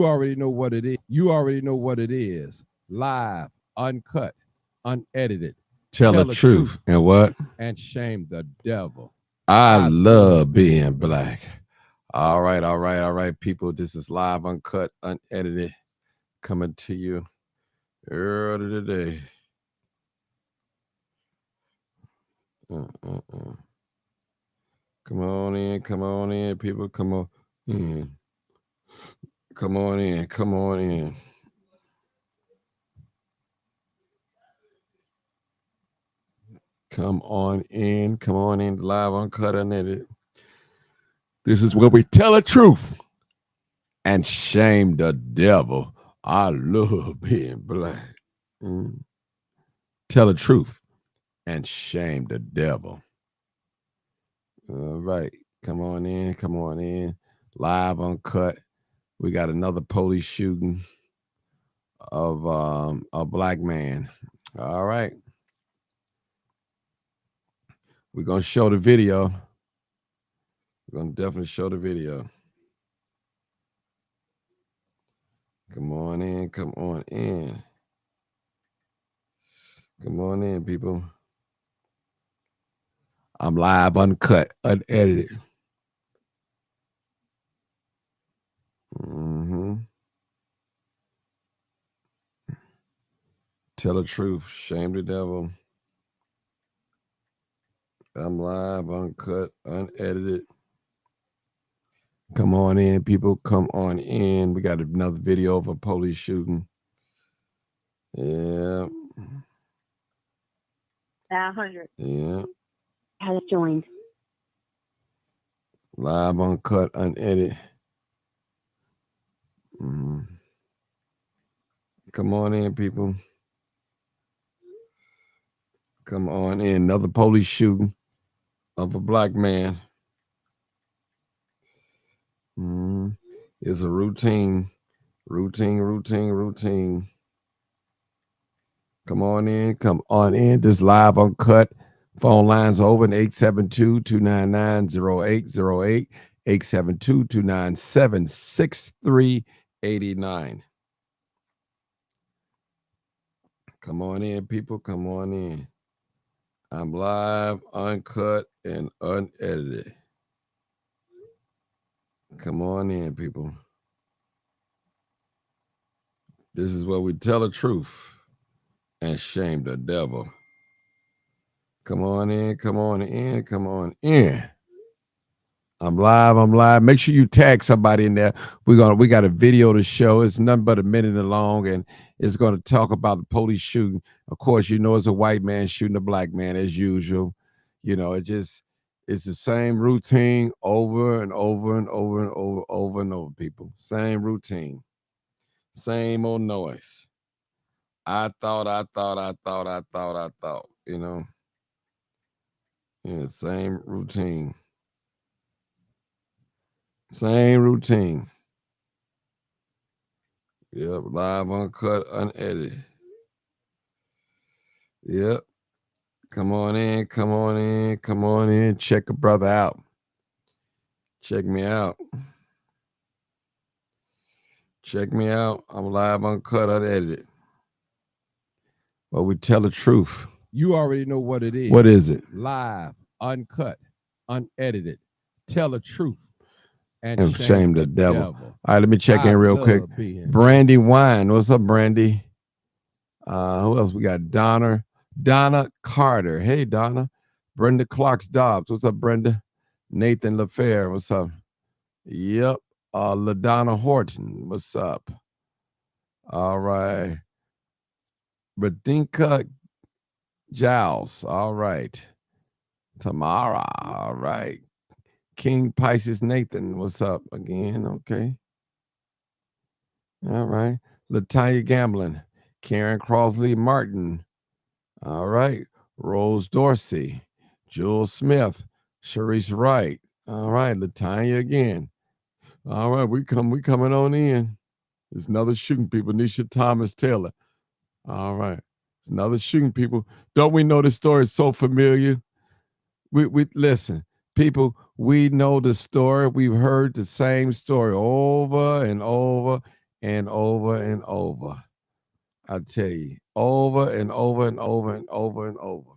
You already know what it is. You already know what it is. Live, uncut, unedited. Tell the Tell the truth. truth And what? and shame the devil. I I love love being being black. black. All right, all right, all right, people. This is live, uncut, unedited, coming to you early today. Uh. Come on in, people. Come on in. Come on in. Come on in. Come on in. Come on in. Live, uncut, unedited. This is where we tell the truth and shame the devil. I love being black. Mm. Tell the truth and shame the devil. All right. Come on in. Come on in. Live, uncut. We got another police shooting of a black man. All right. We're going to show the video. We're going to definitely show the video. Come on in. Come on in. Come on in, people. I'm live, uncut, unedited. Mm-hmm. Tell the truth. Shame the devil. I'm live, uncut, unedited. Come on in, people. Come on in. We got another video of a police shooting. Yeah. 100. Yeah. Has joined. Live, uncut, unedited. Mm. Come on in, people. Come on in. Another police shooting of a black man. Mm. It's a routine. Routine. Come on in. Come on in. This live, uncut. Phone lines open 872-299-0808, 872-297-6389. Come on in, people. Come on in. I'm live, uncut, and unedited. Come on in, people. This is where we tell the truth and shame the devil. Come on in, come on in, come on in. I'm live. Make sure you tag somebody in there. We got a video to show. It's nothing but a minute long, and it's gonna talk about the police shooting. Of course, you know it's a white man shooting a black man as usual. You know, it's the same routine over and over and over and over, people. Same routine. Same old noise. I thought, you know. Yeah, same routine. Same routine. Yep, live, uncut, unedited. Yep. Come on in, come on in, come on in. Check a brother out. Check me out. Check me out. I'm live, uncut, unedited. But we tell the truth. You already know what it is. What is it? Live, uncut, unedited. Tell the truth and And shame shame the the devil. devil. All right, let me check I in real quick. love being Brandy Wine. What's up, Brandy? Who else we got? Donna Carter. Hey, Donna. Brenda Clarks Dobbs. What's up, Brenda? Nathan LaFair. What's up? Yep. LaDonna Horton. What's up? All right. Radinka Giles. All right. Tamara. All right. King Pisces Nathan. What's up again? Okay. All right. Latanya Gamblin. Karen Crosley Martin. All right. Rose Dorsey. Jules Smith. Sharice Wright. All right. Latanya again. All right. We coming on in. There's another shooting people. Nisha Thomas Taylor. All right. It's another shooting people. Don't we know this story is so familiar? We listen, people, we know the story. We've heard the same story over and over and over and over. I tell you, over and over and over and over and over.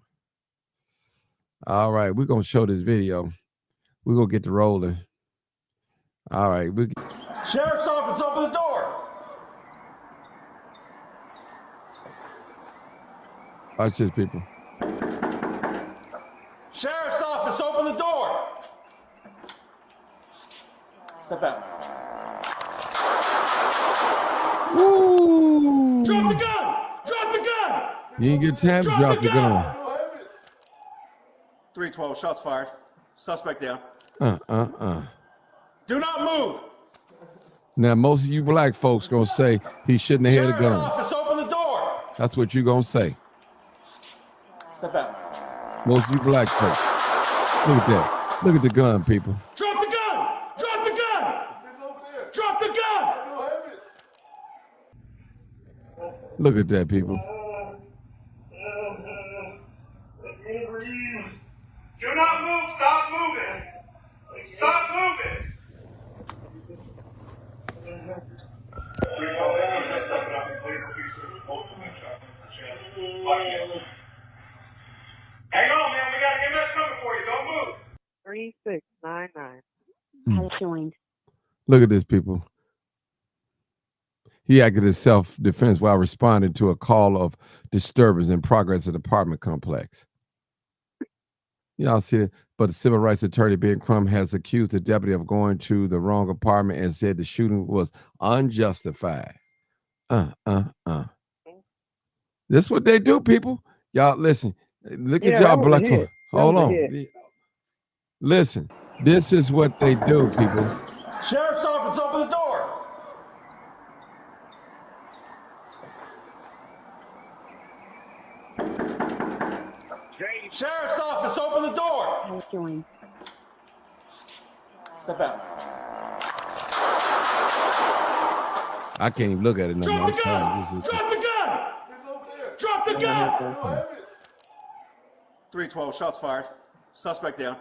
All right, we're gonna show this video. We're gonna get to rolling. All right, Sheriff's office, open the door. watch this, people. Sheriff's office, open the door. Step out. Woo! Drop the gun! Drop the gun! You ain't get time to drop the gun. 312, shots fired. Suspect down. Do not move. Now, most of you black folks gonna say he shouldn't have had a Sheriff's gun. office, open the door. That's what you gonna say. Step out. Most of you black folks. Look at that. Look at the gun, people. Drop the gun! Drop the gun! It's over there. Drop the gun! I don't have it. Look at that, people. Do not move. Stop moving. Stop moving. Hang on, man. We got an EMS coming for you. Don't move. 3699. Mm. Has joined. Look at this, people. He acted as self-defense while responding to a call of disturbance in progress at the apartment complex. Y'all see it? But the civil rights attorney, Ben Crum, has accused the deputy of going to the wrong apartment and said the shooting was unjustified. This is what they do, people. Y'all listen. Look at y'all black folks. Hold on. Listen. This is what they do, people. Sheriff's office, open the door. Sheriff's office, open the door. Has joined. Step out. I can't even look at it no more. Drop the gun! Drop the gun! It's over there. Drop the I gun! don't have it. 312, shots fired. Suspect down.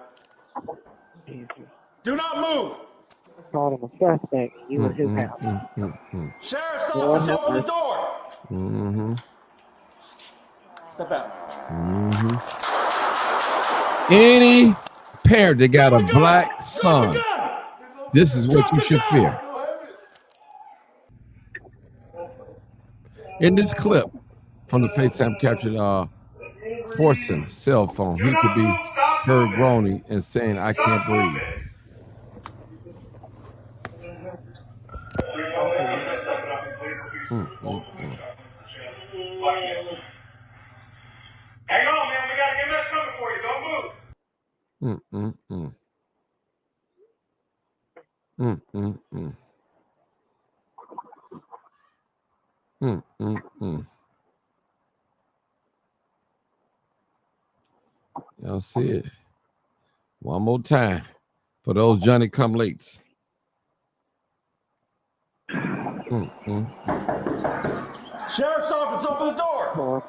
Jesus. Do not move. Called him a suspect. He was his house. Sheriff's office, open the door. Step out. Any parent that got a black Drop the son, gun! this is what you should fear. I don't have it. In this clip from the FaceTime captured Forson cell phone, he could be heard groaning and saying, "I can't breathe." Hang on, man. We got an EMS coming for you. Don't move. Y'all see it one more time for those Johnny come lates. Sheriff's office, open the door.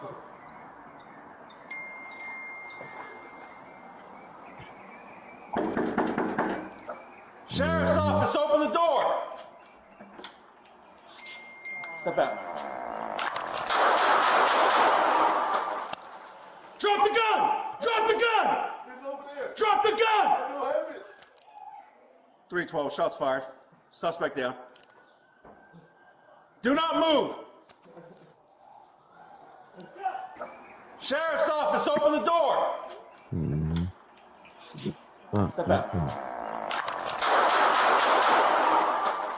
Sheriff's office, open the door. Step out. Drop the gun! Drop the gun! It's over there. Drop the gun! I don't have it. 312, shots fired. Suspect down. Do not move. Sheriff's office, open the door. Step out.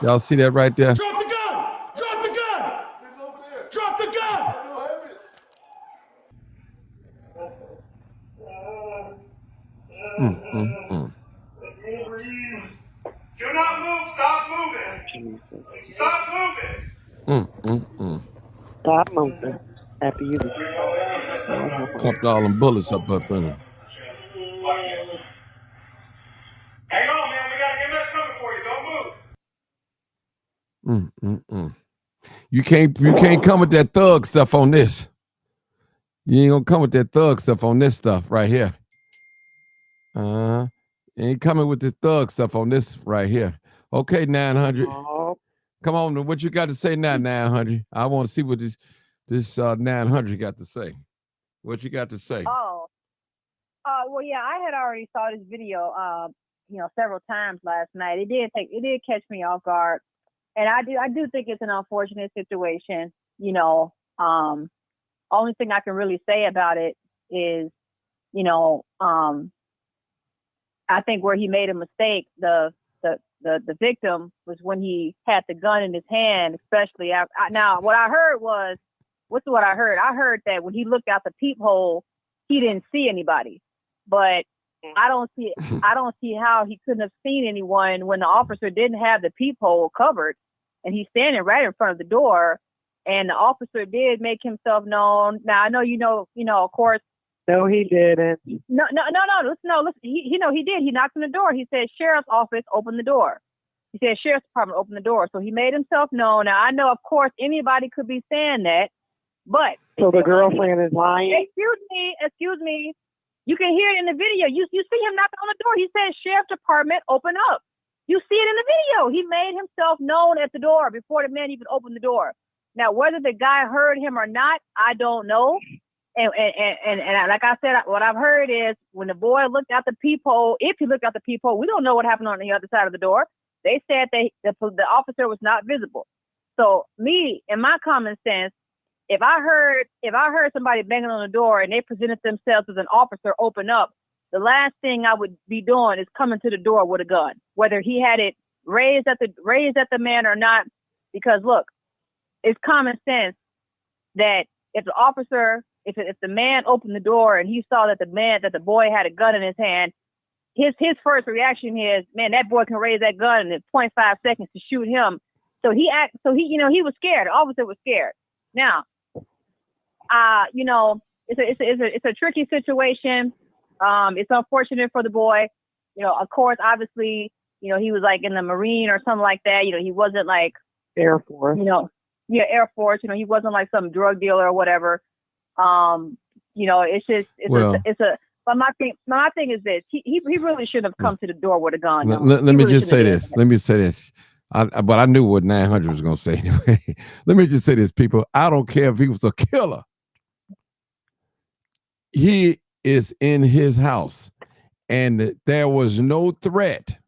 Y'all see that right there? Drop the gun! Drop the gun! It's over there. Drop the gun! I don't have it. Do not move. Stop moving. Stop moving. Stop moving. After you. Pumped all them bullets up in him. Hang on, man. We got an EMS coming for you. Don't move. You can't come with that thug stuff on this. You ain't gonna come with that thug stuff on this stuff right here. You ain't coming with this thug stuff on this right here. Okay, 900. Come on, what you got to say now, 900? I want to see what this 900 got to say. What you got to say? Oh, well, yeah, I had already saw this video, several times last night. It did catch me off guard, and I do think it's an unfortunate situation. Only thing I can really say about it is, I think where he made a mistake, the victim, was when he had the gun in his hand, especially now what I heard was, what I heard? I heard that when he looked out the peephole, he didn't see anybody, but I don't see how he couldn't have seen anyone when the officer didn't have the peephole covered and he's standing right in front of the door, and the officer did make himself known. Now I know, of course. No, he didn't. No. Listen. He did. He knocked on the door. He said, "Sheriff's office, open the door." He said, "Sheriff's department, open the door." So he made himself known. Now I know, of course, anybody could be saying that, but so the girlfriend is lying. Excuse me. You can hear it in the video. You see him knocking on the door. He said, "Sheriff's department, open up." You see it in the video. He made himself known at the door before the man even opened the door. Now, whether the guy heard him or not, I don't know. And like I said, what I've heard is when the boy looked out the peephole, if he looked out the peephole, we don't know what happened on the other side of the door. They said the officer was not visible. So me, in my common sense, if I heard somebody banging on the door and they presented themselves as an officer, open up, the last thing I would be doing is coming to the door with a gun, whether he had it raised at the man or not. Because look, it's common sense that if the man opened the door and he saw that the boy had a gun in his hand, his first reaction is, man, that boy can raise that gun in 0.5 seconds to shoot him. So he was scared. The officer was scared. Now, it's a tricky situation. It's unfortunate for the boy. Of course, obviously, he was like in the Marine or something like that. He wasn't like Air Force. Air Force. He wasn't like some drug dealer or whatever. But my thing is this: he really shouldn't have come to the door with a gun. Let me just say this. But I knew what 900 was going to say anyway. Let me just say this, people. I don't care if he was a killer. He is in his house, and there was no threat.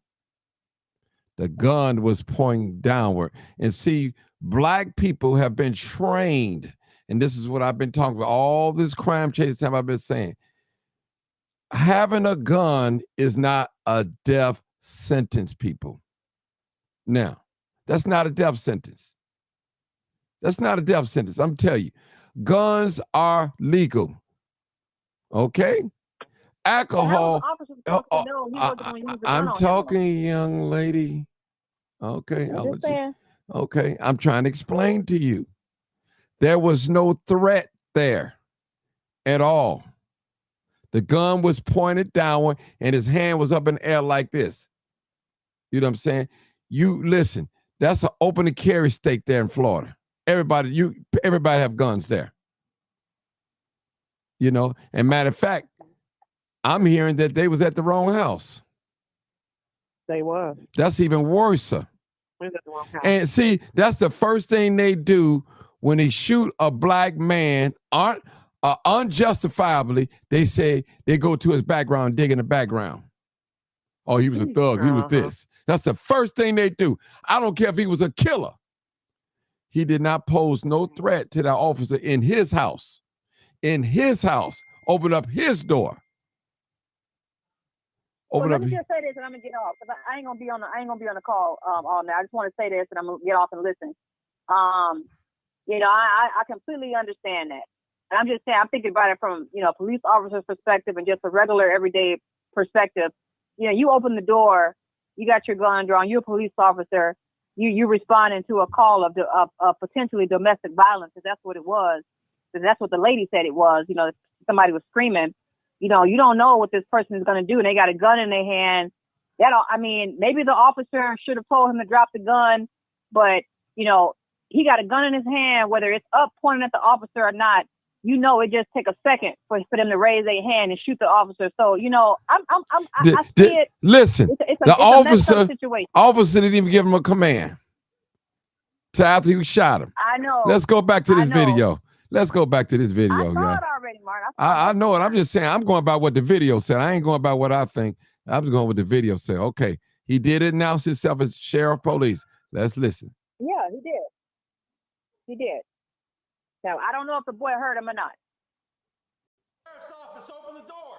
The gun was pointing downward. And see, black people have been trained. And this is what I've been talking about. All this crime chase time I've been saying. Having a gun is not a death sentence, people. Now, that's not a death sentence. That's not a death sentence. I'm telling you, guns are legal. Okay? Alcohol. I'm talking, young lady. Okay. Okay. I'm trying to explain to you. There was no threat there at all. The gun was pointed downward and his hand was up in the air like this. You know what I'm saying? You listen, that's an open and carry state there in Florida. Everybody have guns there. And matter of fact, I'm hearing that they was at the wrong house. They was. That's even worse. And see, that's the first thing they do when they shoot a black man unjustifiably. They say they go to his background, dig in the background. Oh, he was a thug. He was this. That's the first thing they do. I don't care if he was a killer. He did not pose no threat to that officer in his house. In his house. Open up his door. Let me just say this, and I'm gonna get off because I ain't gonna be on the call all night. I just want to say this, and I'm gonna get off and listen. I completely understand that, and I'm just saying I'm thinking about it from police officer's perspective and just a regular everyday perspective. You open the door, you got your gun drawn, you're a police officer, you responding to a call of potentially domestic violence, because that's what it was. Because that's what the lady said it was. Somebody was screaming. You don't know what this person is going to do, and they got a gun in their hand. Maybe the officer should have told him to drop the gun, but he got a gun in his hand, whether it's up pointing at the officer or not. It just take a second for them to raise their hand and shoot the officer. So I see it. Listen, it's the officer officer didn't even give him a command. to after you shot him. I know. Let's go back to I this know. video. Let's go back to this I video, saw yeah. it already, Martin. I know it. I'm just saying, I'm going by what the video said. I ain't going by what I think. I'm just going with the video said. Okay, he did announce himself as sheriff police. Let's listen. Yeah, he did. He did. Now, I don't know if the boy heard him or not. Sheriff's office, open the door.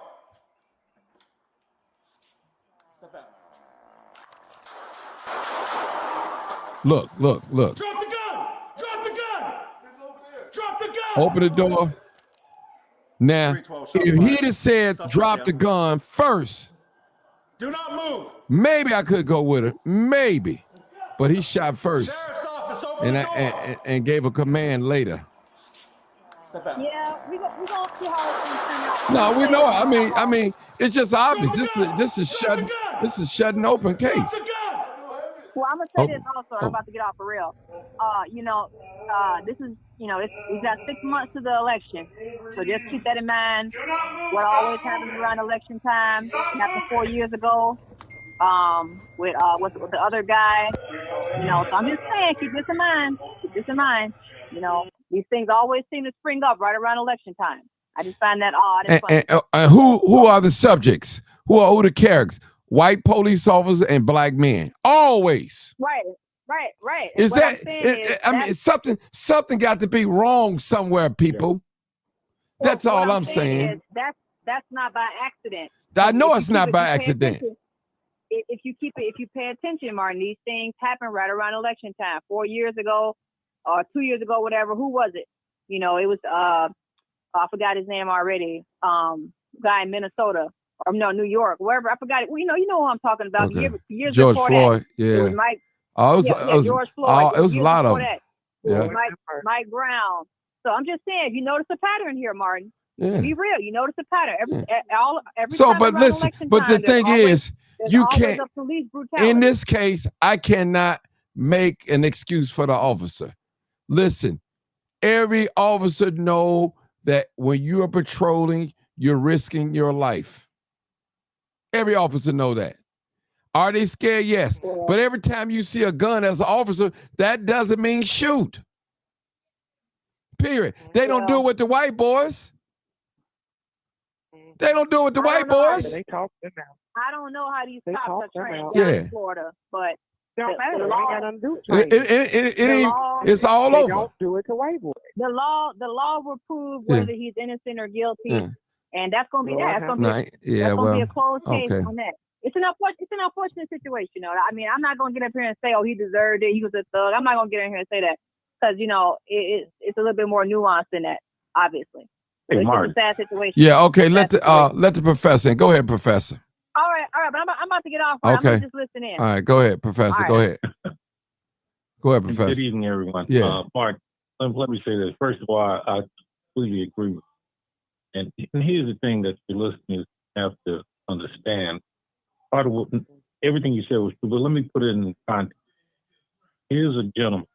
Step out. Look. Drop the gun! Drop the gun! He's over there. Drop the gun! Open the door. Now, 312 shots if fired. he'd have said Suspect drop down. the gun first, Do not move. maybe I could go with it. Maybe. But he shot first Sheriff's office, open the door. and gave a command later. Yeah, we gonna see how it's gonna turn out. No, we know it. I mean, it's just obvious. This is shutting open case. Drop the gun! Well, I'm gonna say this also. I'm about to get off for real. This is, we've got 6 months to the election, so just keep that in mind. What always happens around election time happened 4 years ago. With the other guy, So I'm just saying, keep this in mind. Keep this in mind. These things always seem to spring up right around election time. I just find that odd and funny. And who are the subjects? Who are the characters? White police officers and black men. Always. Right. Is What that? I'm saying is Something got to be wrong somewhere, people. That's what all I'm saying. is that's not by accident. I know If it's you not keep by if you pay accident. attention- If you pay attention, Martin, these things happen right around election time. 4 years ago, or 2 years ago, whatever. Who was it? It was I forgot his name already. Guy in Minnesota, or no, New York, wherever. I forgot it. Well, you know who I'm talking about. Okay. Years George before Floyd. that. It Yeah. was Mike. George Floyd. It was a Years lot of before them. that. It was Yeah. Mike Brown. So I'm just saying, you notice a pattern here, Martin. Yeah. Be real. You notice a pattern. Every So, time but around listen, election but the time, there's thing always- is, there's you always can't. a police brutality. In this case, I cannot make an excuse for the officer. Listen, every officer know that when you are patrolling, you're risking your life. Every officer know that. Are they scared? Yes. Yeah. But every time you see a gun as an officer, that doesn't mean shoot. Period. They don't do it with the white boys. They don't do it with the I white don't know. boys. They talk them out. I don't know how these They cops are talk them trained out. down Yeah. in Florida, but Don't The matter. They law- ain't got nothing to do with It training. the ain't, law, it's all They over. don't do it to white boys. the law will prove Yeah. whether he's innocent or guilty, Yeah. and that's gonna be Well, that. That's gonna be Nah, yeah, that's gonna be a well, closed case okay. on that. It's an unfortunate situation. I mean, I'm not gonna get up here and say, "Oh, he deserved it. He was a thug." I'm not gonna get in here and say that because it's a little bit more nuanced than that, obviously. Hey, It's Martin. just a sad situation. Yeah, okay. Let That's the professor in. Go ahead, professor. All right, but I'm about to get off. I'm Okay. gonna just listen in. All right, go ahead, professor. All Go ahead. Go ahead, Good professor. evening, everyone. Yeah. Mark, let me say this. First of all, I completely agree with you. And here's the thing that the listeners have to understand. Part of what everything you said was true, but let me put it in context. Here's a gentleman.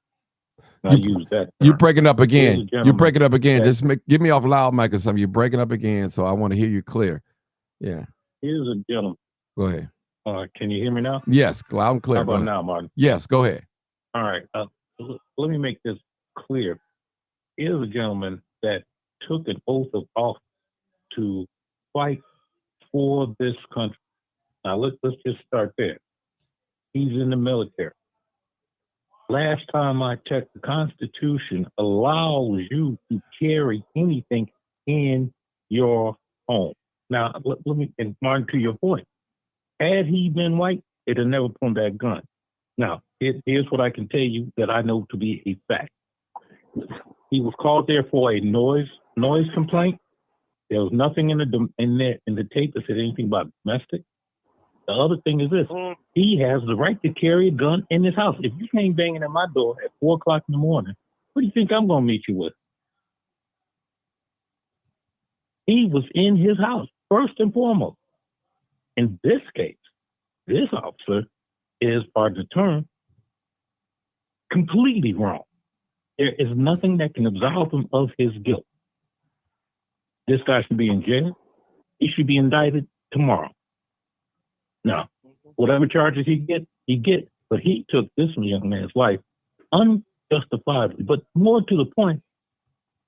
And I use that. You're term. breaking up Here's a again. You're gentleman breaking up again. that- Just give me off loud mic or something. You're breaking up again, so I want to hear you clear. Yeah, Here's a gentleman. go ahead. Can you hear me now? Yes, loud and clear. How Go about ahead. now, Martin? Yes, go ahead. All right. Let me make this clear. Here's a gentleman that took an oath of office to fight for this country. Now let's just start there. He's in the military. Last time I checked, the Constitution allows you to carry anything in your home. Now let me, and Martin, to your point, had he been white, it'd have never pulled that gun. Now, here's what I can tell you that I know to be a fact. He was called there for a noise complaint. There was nothing in the tape that said anything about domestic. The other thing is this: he has the right to carry a gun in his house. If you came banging at my door at 4:00 in the morning, what do you think I'm going to meet you with? He was in his house first and foremost. In this case, this officer is, pardon the term, completely wrong. There is nothing that can absolve him of his guilt. This guy should be in jail. He should be indicted tomorrow. Now, whatever charges he get, but he took this young man's life justifiably. But more to the point,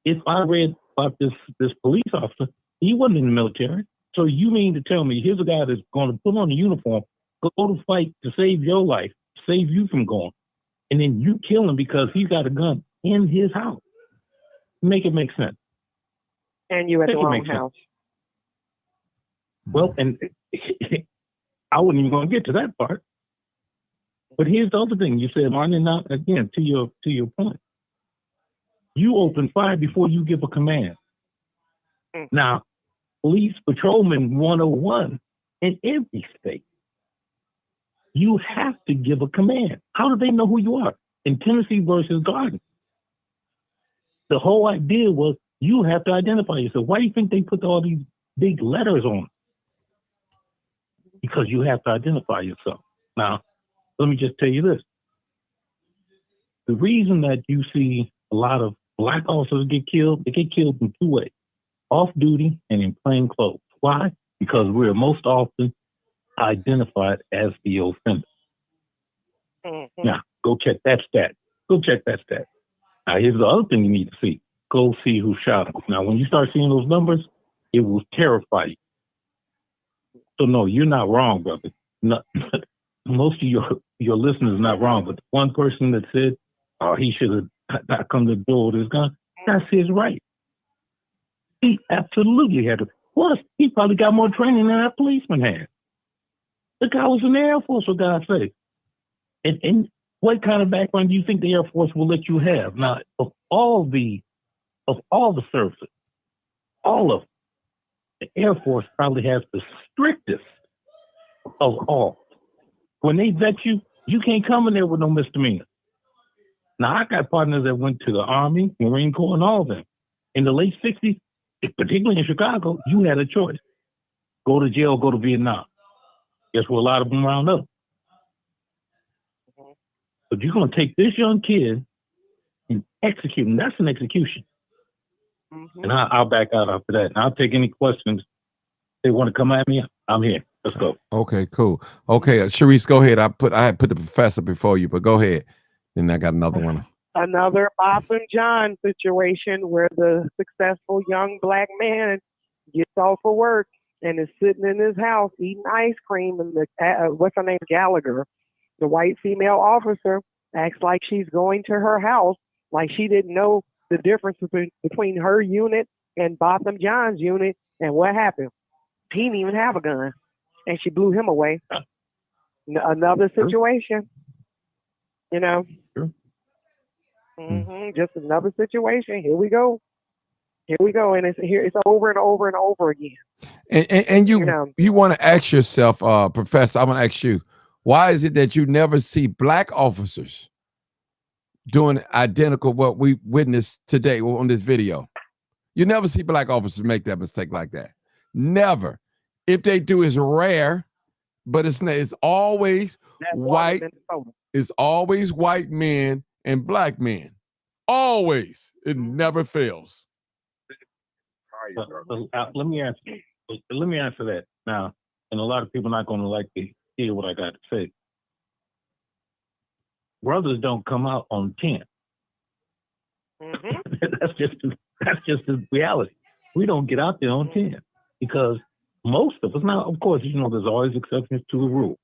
if I read about this police officer, he wasn't in the military. So you mean to tell me here's a guy that's going to put on a uniform, go to fight to save your life, save you from going, and then you kill him because he's got a gun in his house? Make it make sense. And you at the Make it wrong make sense. house. Well, and I wasn't even going to get to that part. But here's the other thing you said, Martin, and now again to your point. You open fire before you give a command. Mm. Now, police patrolman 101 in every state, you have to give a command. How do they know who you are? In Tennessee versus Garden, the whole idea was you have to identify yourself. Why do you think they put all these big letters on? Because you have to identify yourself. Now, let me just tell you this. The reason that you see a lot of black officers get killed, they get killed in two ways: off duty and in plain clothes. Why? Because we're most often identified as the offender. Mm-hmm. Now, go check that stat. Go check that stat. Now, here's the other thing you need to see. Go see who shot him. Now, when you start seeing those numbers, it will terrify you. So, no, you're not wrong, brother. No, most of your listeners are not wrong, but the one person that said, oh, he should have not come to the door with his gun, that's his right. He absolutely had to. Plus, he probably got more training than that policeman had. The guy was in the Air Force, for God's sake. And what kind of background do you think the Air Force will let you have? Now, of all the services, all of them, the Air Force probably has the strictest of all. When they vet you, you can't come in there with no misdemeanor. Now, I got partners that went to the Army, Marine Corps, and all of them. In the late 60s, particularly in Chicago, you had a choice. Go to jail, go to Vietnam. Guess where a lot of them wound up? But you're going to take this young kid and execute him. That's an execution. Mm-hmm. And I'll back out after that. And I'll take any questions. They want to come at me, I'm here. Let's go. Okay, cool. Okay, Sharice, go ahead. I had put the professor before you, but go ahead. Then I got another one. Another Bob and John situation where the successful young black man gets off of work and is sitting in his house eating ice cream, and the what's her name, Gallagher, the white female officer, acts like she's going to her house, like she didn't know the difference between her unit and Botham John's unit. And what happened? He didn't even have a gun, and she blew him away. Another situation, you know. Sure. Just another situation. Here we go, and it's over and over and over again. And you want to ask yourself, Professor, I'm going to ask you, why is it that you never see black officers doing identical what we witnessed today on this video? You never see black officers make that mistake like that. Never. If they do, it's rare, but it's always white. It's always white men and black men. Always. It never fails. Let me answer that now. And a lot of people are not going to like to hear what I got to say. Brothers don't come out on 10. Mm-hmm. that's just the reality. We don't get out there on 10 because most of us, now of course, there's always exceptions to the rule,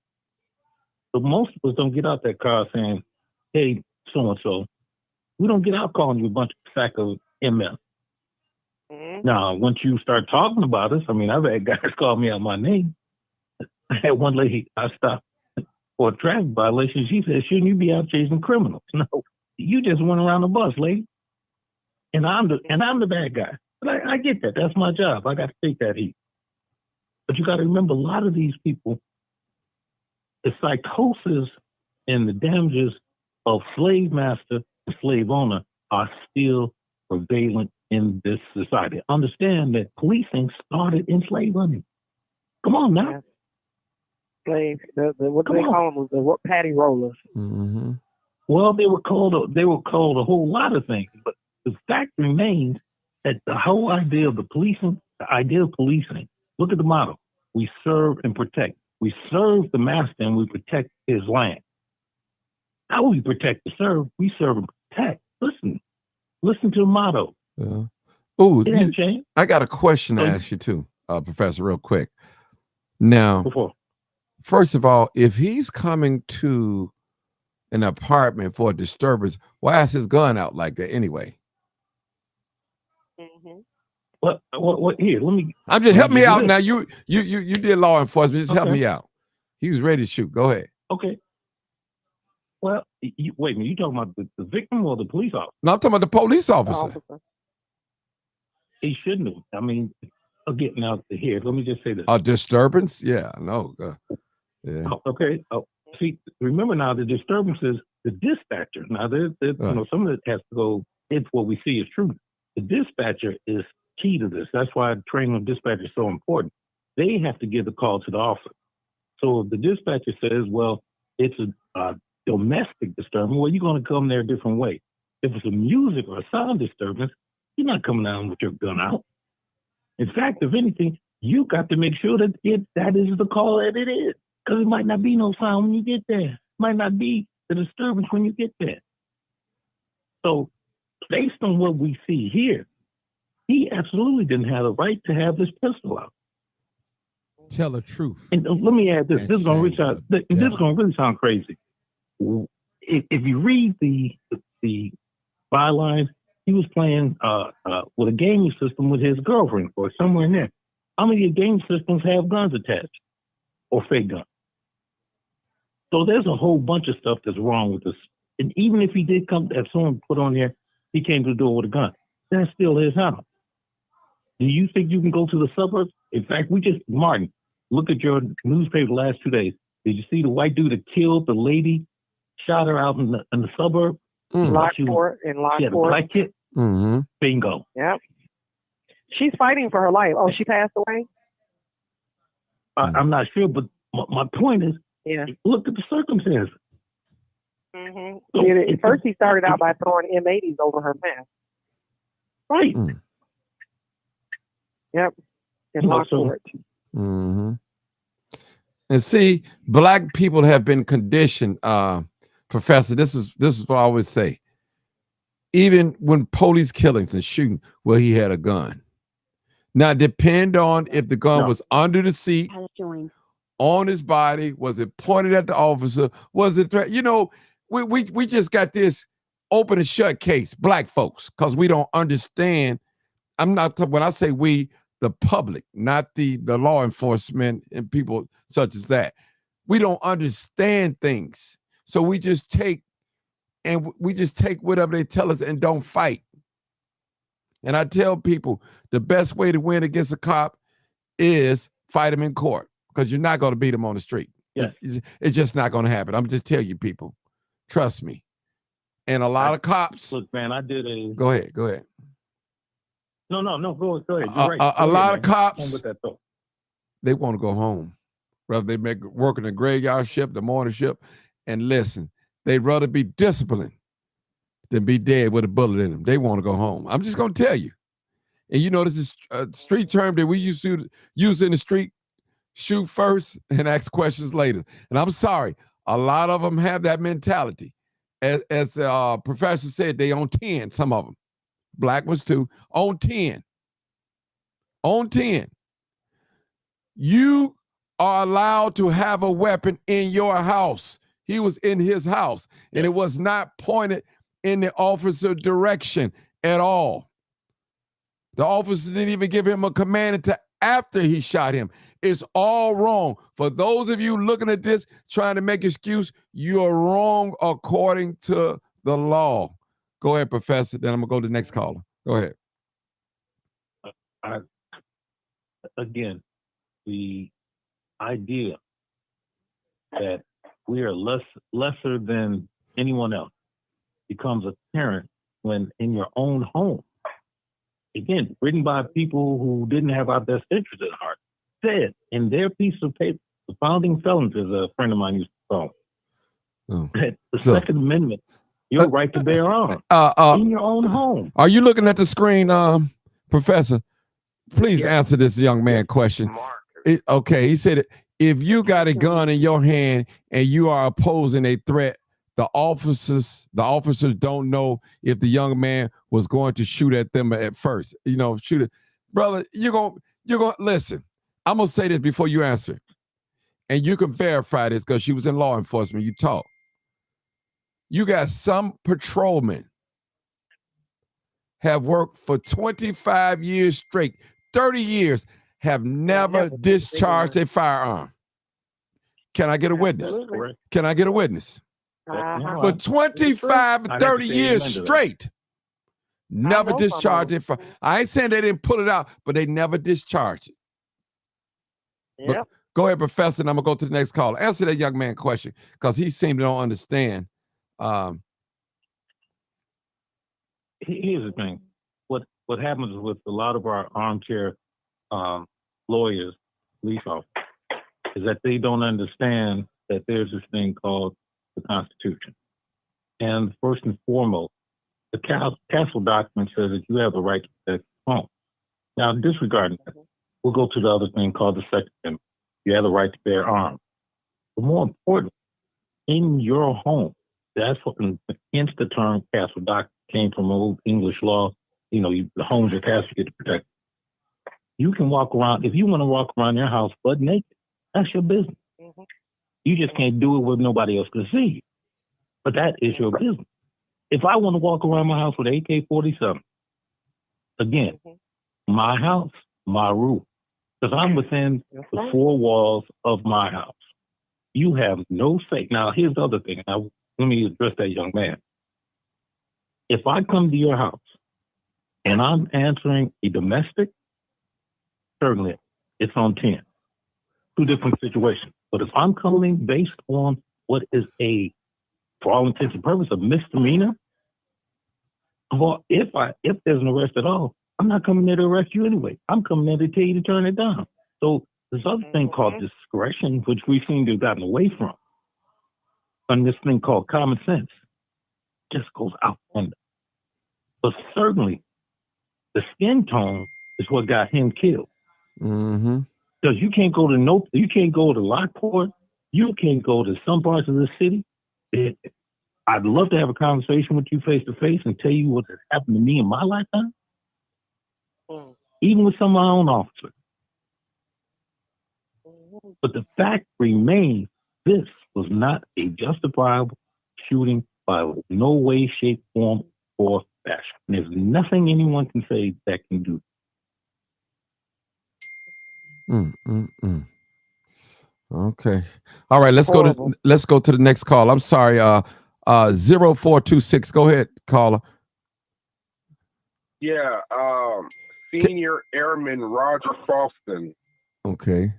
but most of us don't get out that car saying, hey, so-and-so. We don't get out calling you a bunch of sack of MS. Mm-hmm. Now, once you start talking about us, I've had guys call me out my name. I had one lady I stopped for a traffic violation. She said, shouldn't you be out chasing criminals? No, you just went around the bus, lady. And I'm the bad guy. But I get that. That's my job. I got to take that heat. But you got to remember, a lot of these people, the psychosis and the damages of slave master and slave owner are still prevalent in this society. Understand that policing started in slave hunting. Come on now. Yeah. Slave, what do they call them? The patty rollers. Mm-hmm. Well, they were called a whole lot of things, but the fact remains that the whole idea of policing, look at the motto: we serve and protect. We serve the master and we protect his land. How we protect the serve? We serve and attack. Listen to the motto. Oh, It ain't changed. I got a question to ask you too, Professor, real quick. Now, first of all, if he's coming to an apartment for a disturbance, why is his gun out like that anyway? Mm-hmm. What? Here, let me. I'm just help me out now. You did law enforcement. Just help me out. He was ready to shoot. Go ahead. Okay. Well, wait a minute. You talking about the victim or the police officer? No, I'm talking about the police officer. He shouldn't have. I mean, getting out here. Let me just say this. A disturbance? Yeah, no. Yeah. Okay. See, remember now, the disturbance is the dispatcher. Now, you know, some of it has to go. If what we see is true, the dispatcher is key to this. That's why training of dispatcher is so important. They have to give the call to the officer. So if the dispatcher says, "Well, it's a domestic disturbance," well, you're going to come there a different way. If it's a music or a sound disturbance, you're not coming down with your gun out. In fact, if anything, you got to make sure that that is the call that it is. Because it might not be no sound when you get there. It might not be the disturbance when you get there. So based on what we see here, he absolutely didn't have the right to have this pistol out. Tell the truth. And let me add this. This is going to really sound crazy. If you read the bylines, he was playing with a gaming system with his girlfriend or somewhere in there. How many game systems have guns attached or fake guns? So there's a whole bunch of stuff that's wrong with this. And even if he did come, if someone put on there, he came to the door with a gun, that's still his house. Do you think you can go to the suburbs? In fact, Martin, look at your newspaper the last 2 days. Did you see the white dude that killed the lady, shot her out in the suburb? Lockport. She had a black kid? Mm-hmm. Bingo. Yep. She's fighting for her life. Oh, she passed away? I'm not sure, but my point is, look at the circumstances. Mm-hmm. So, at first, he started out by throwing M80s over her mask. Right. Yep. In Lockport. Mm-hmm. And see, black people have been conditioned, Professor. This is what I always say. Even when police killings and shooting, well, he had a gun. Now, depend on if the gun was under the seat, on his body, was it pointed at the officer, was it threat? You know, we just got this open and shut case, black folks, because we don't understand. I'm not when I say we, the public, not the law enforcement and people such as that. We don't understand things, so we just take whatever they tell us and don't fight. And I tell people the best way to win against a cop is fight him in court, because you're not going to beat him on the street. Yeah. It's just not going to happen. I'm just telling you, people. Trust me. And a lot of cops. Look, man, I did a. Go ahead. No, go ahead. You're right. A lot of cops, with that, though. They want to go home. Whether they work in the graveyard shift, the morning shift, and listen, they'd rather be disciplined than be dead with a bullet in them. They want to go home. I'm just going to tell you. And you know, this is a street term that we used to use in the street: shoot first and ask questions later. And I'm sorry, a lot of them have that mentality. As the professor said, they on 10, some of them. Black ones too, on 10. On 10. You are allowed to have a weapon in your house. He was in his house, and it was not pointed in the officer's direction at all. The officer didn't even give him a command until after he shot him. It's all wrong. For those of you looking at this, trying to make excuse, you're wrong according to the law. Go ahead, Professor. Then I'm going to go to the next caller. Go ahead. Again, the idea that we are lesser than anyone else becomes apparent when in your own home, again, written by people who didn't have our best interest at heart, said in their piece of paper, the founding felons, as a friend of mine used to call them, that the Second Amendment, your right to bear arms in your own home. Are you looking at the screen, Professor? Please answer this young man question. Okay, he said, if you got a gun in your hand and you are opposing a threat the officers don't know if the young man was going to shoot at them at first. Shoot it. Brother, you're gonna listen. I'm gonna say this before you answer. And you can verify this because she was in law enforcement. You talk. You got some patrolmen have worked for 25 years straight, 30 years, have never discharged a firearm. Can I get a witness? Absolutely. Correct. Can I get a witness? Uh-huh. For 25, I'd have 30 to say years amen to that. straight, never know some of discharged them. it. I ain't saying they didn't pull it out, but they never discharged it. Yep. Go ahead, Professor, and I'm going to go to the next call. Answer that young man question because he seemed to don't understand. Here's the thing. What happens with a lot of our armchair lawyers, police officers, is that they don't understand that there's this thing called the Constitution. And first and foremost, the castle document says that you have the right to protect your home. Now, disregarding that, we'll go to the other thing called the Second Amendment. You have the right to bear arms. But more important, in your home, that's what, hence the term castle document came from old English law. The home's your castle, you get to protect. You can walk around, if you want to walk around your house butt naked, that's your business. Mm-hmm. You just can't do it where nobody else can see you. But that is your business. If I want to walk around my house with an AK-47, again, my house, my rule, because I'm within the four walls of my house. You have no say. Now, here's the other thing. Now, let me address that young man. If I come to your house and I'm answering a domestic, certainly it's on 10. Two different situations. But if I'm coming based on what is for all intents and purposes, a misdemeanor, well, if there's an arrest at all, I'm not coming there to arrest you anyway. I'm coming there to tell you to turn it down. So this other thing called discretion, which we seem to have gotten away from, and this thing called common sense, just goes out the window. But certainly, the skin tone is what got him killed. Mm-hmm. Because you can't go to Lockport, you can't go to some parts of the city. I'd love to have a conversation with you face to face and tell you what has happened to me in my lifetime, even with some of my own officers. But the fact remains, this was not a justifiable shooting by no way, shape, form, or fashion. There's nothing anyone can say that can do. Okay. All right. Let's go to the next call. I'm sorry. 0426. Go ahead, caller. Yeah. Senior Airman Roger Froston. Okay.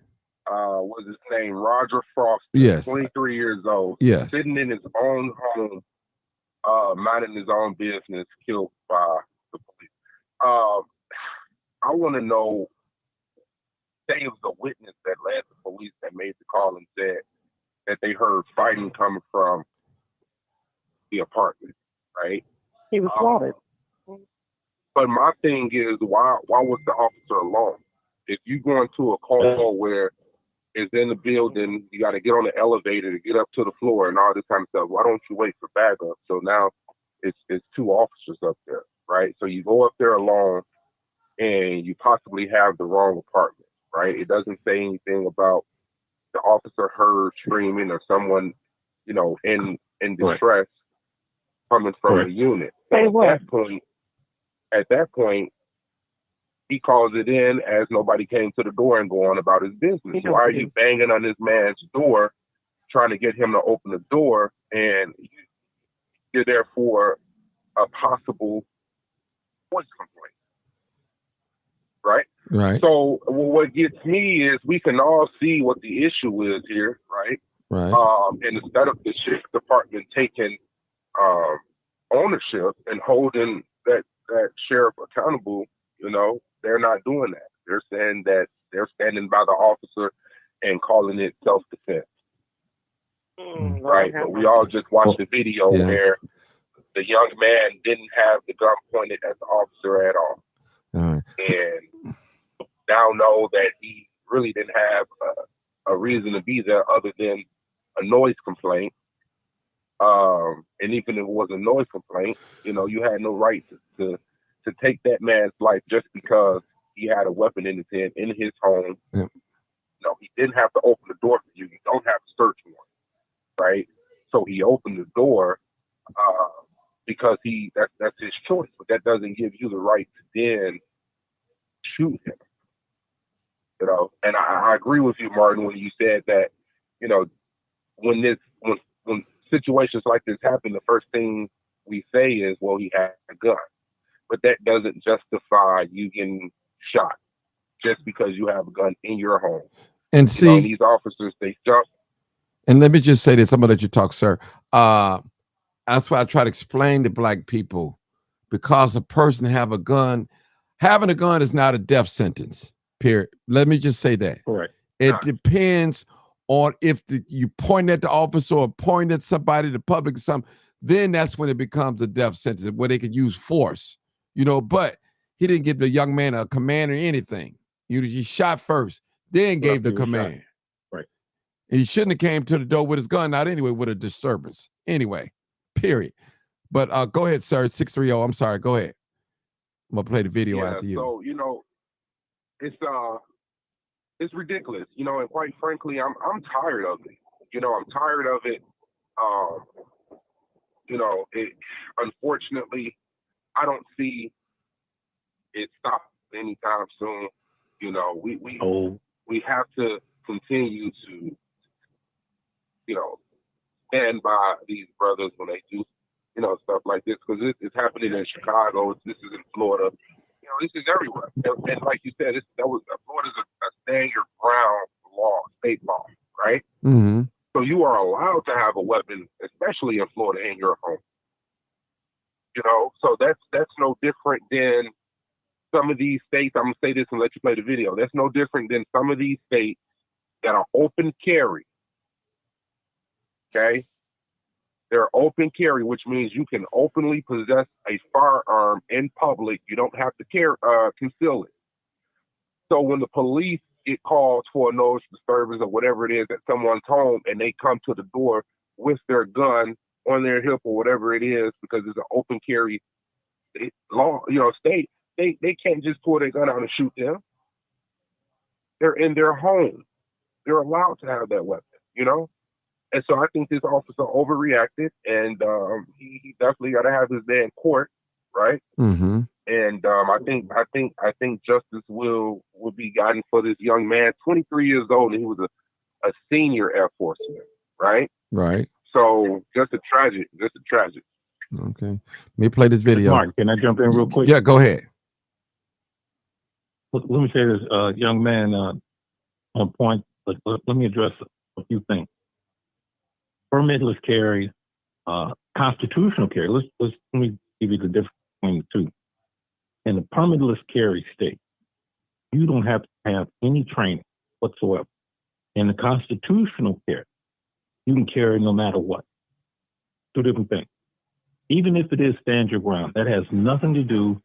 Was his name Roger Froston? Yes. 23 years old. Yes. Sitting in his own home, minding his own business, killed by the police. I want to know. Say it was a witness that led the police that made the call and said that they heard fighting coming from the apartment, right? He was slaughtered. But my thing is, why was the officer alone? If you go into a call where it's in the building, you got to get on the elevator to get up to the floor and all this kind of stuff. Why don't you wait for backup? So now it's two officers up there, right? So you go up there alone and you possibly have the wrong apartment. Right? It doesn't say anything about the officer heard screaming or someone, in distress coming from the unit. At that point, he calls it in as nobody came to the door and go on about his business. Why are you banging on this man's door, trying to get him to open the door, and you're there for a possible voice complaint? Right? Right. So what gets me is we can all see what the issue is here, right? Right. And instead of the sheriff department taking ownership and holding that sheriff accountable, they're not doing that. They're saying that they're standing by the officer and calling it self-defense. Right? But we all just watched the video where the young man didn't have the gun pointed at the officer at all. All right. And now know that he really didn't have a reason to be there other than a noise complaint. And even if it was a noise complaint, you had no right to take that man's life just because he had a weapon in his hand in his home. Yeah. No, he didn't have to open the door for you. You don't have to search warrant, right? So he opened the door because that's his choice, but that doesn't give you the right to then shoot him. And I agree with you, Martin, when you said that, when situations like this happen, the first thing we say is, well, he had a gun. But that doesn't justify you getting shot just because you have a gun in your home. And see, these officers, they jump. And let me just say this. I'm gonna let you talk, sir. That's why I try to explain to black people, because a person have a gun, having a gun is not a death sentence. Period. Let me just say that. Correct. It depends on if you point at the officer or point at somebody, the public, or something. Then that's when it becomes a death sentence, where they could use force. But he didn't give the young man a command or anything. He shot first, then gave the command. Right. And he shouldn't have came to the door with his gun out anyway, with a disturbance. Anyway, period. But go ahead, sir. 630. I'm sorry. Go ahead. I'm gonna play the video after you. So it's ridiculous, and quite frankly, I'm tired of it. I'm tired of it. It unfortunately, I don't see it stop anytime soon. We have to continue to stand by these brothers when they do stuff like this, because it's happening in Chicago. This is in Florida. This is everywhere. And like you said, Florida's a stand your ground law, state law, right? Mm-hmm. So you are allowed to have a weapon, especially in Florida, in your home. So that's no different than some of these states. I'm gonna say this and let you play the video. That's no different than some of these states that are open carry. Okay? They're open carry, which means you can openly possess a firearm in public. You don't have to conceal it. So when the police get called for a noise disturbance or whatever it is at someone's home, and they come to the door with their gun on their hip or whatever it is, because it's an open carry law, state, they can't just pull their gun out and shoot them. They're in their home. They're allowed to have that weapon, And so I think this officer overreacted, and he definitely got to have his day in court, right? Mm-hmm. And I think justice will be gotten for this young man, 23 years old, and he was a senior Air Forceman, right? Right. So just a tragic. Okay. Let me play this video. Mark, can I jump in real quick? Yeah, go ahead. Let me say this, young man, on point. Let me address a few things. Permitless carry, constitutional carry. Let me give you the difference between the two. In the permitless carry state, you don't have to have any training whatsoever. In the constitutional carry, you can carry no matter what. Two different things. Even if it is stand your ground, that has nothing to do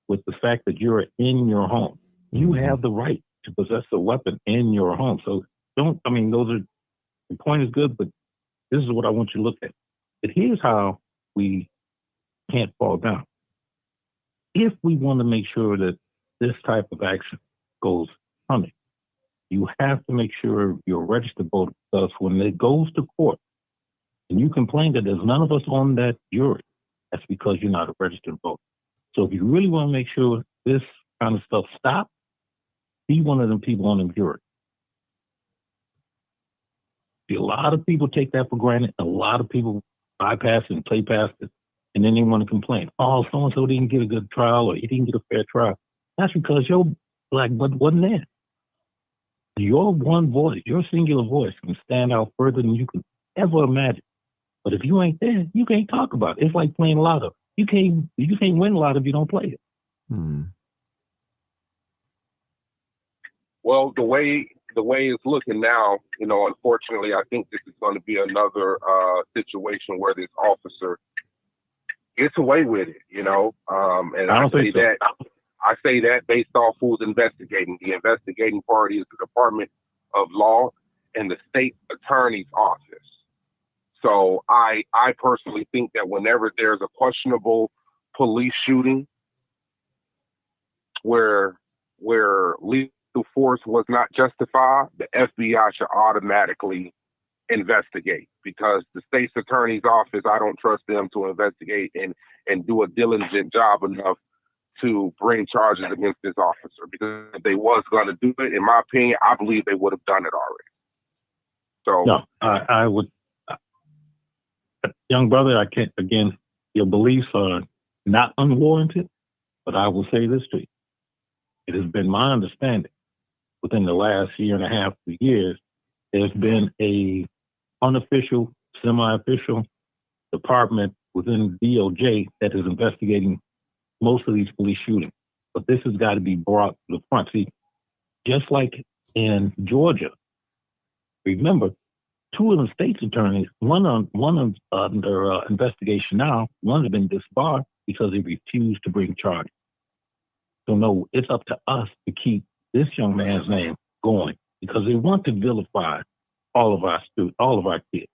with the fact that you're in your home. You have the right to possess a weapon in your home. So the point is good, but this is what I want you to look at. But here's how we can't fall down. If we want to make sure that this type of action goes punished, you have to make sure you're a registered voter, because when it goes to court and you complain that there's none of us on that jury, that's because you're not a registered voter. So if you really want to make sure this kind of stuff stops, be one of them people on the jury. A lot of people take that for granted. A lot of people bypass it and play past it, and then they want to complain. Oh, so-and-so didn't get a good trial, or he didn't get a fair trial. That's because your black butt wasn't there. Your one voice, your singular voice, can stand out further than you could ever imagine. But if you ain't there, you can't talk about it. It's like playing lotto. You can't win a lot if you don't play it. Hmm. Well, the way it's looking now, unfortunately, I think this is going to be another situation where this officer gets away with it, And I say that. I say that based off who's investigating. The investigating party is the Department of Law and the state attorney's office. So I personally think that whenever there's a questionable police shooting where lethal force was not justified, the FBI should automatically investigate, because the state's attorney's office, I don't trust them to investigate and do a diligent job enough to bring charges against this officer, because if they was going to do it, in my opinion, I believe they would have done it already. So No, I would, young brother, I can't, again, your beliefs are not unwarranted, but I will say this to you. It has been my understanding within the last year and a half, 2 years, there's been a unofficial, semi-official department within DOJ that is investigating most of these police shootings. But this has got to be brought to the front. See, just like in Georgia, remember, 2 of the state's attorneys, one under investigation now, one has been disbarred because he refused to bring charges. So no, it's up to us to keep this young man's name going, because they want to vilify all of our students, all of our kids.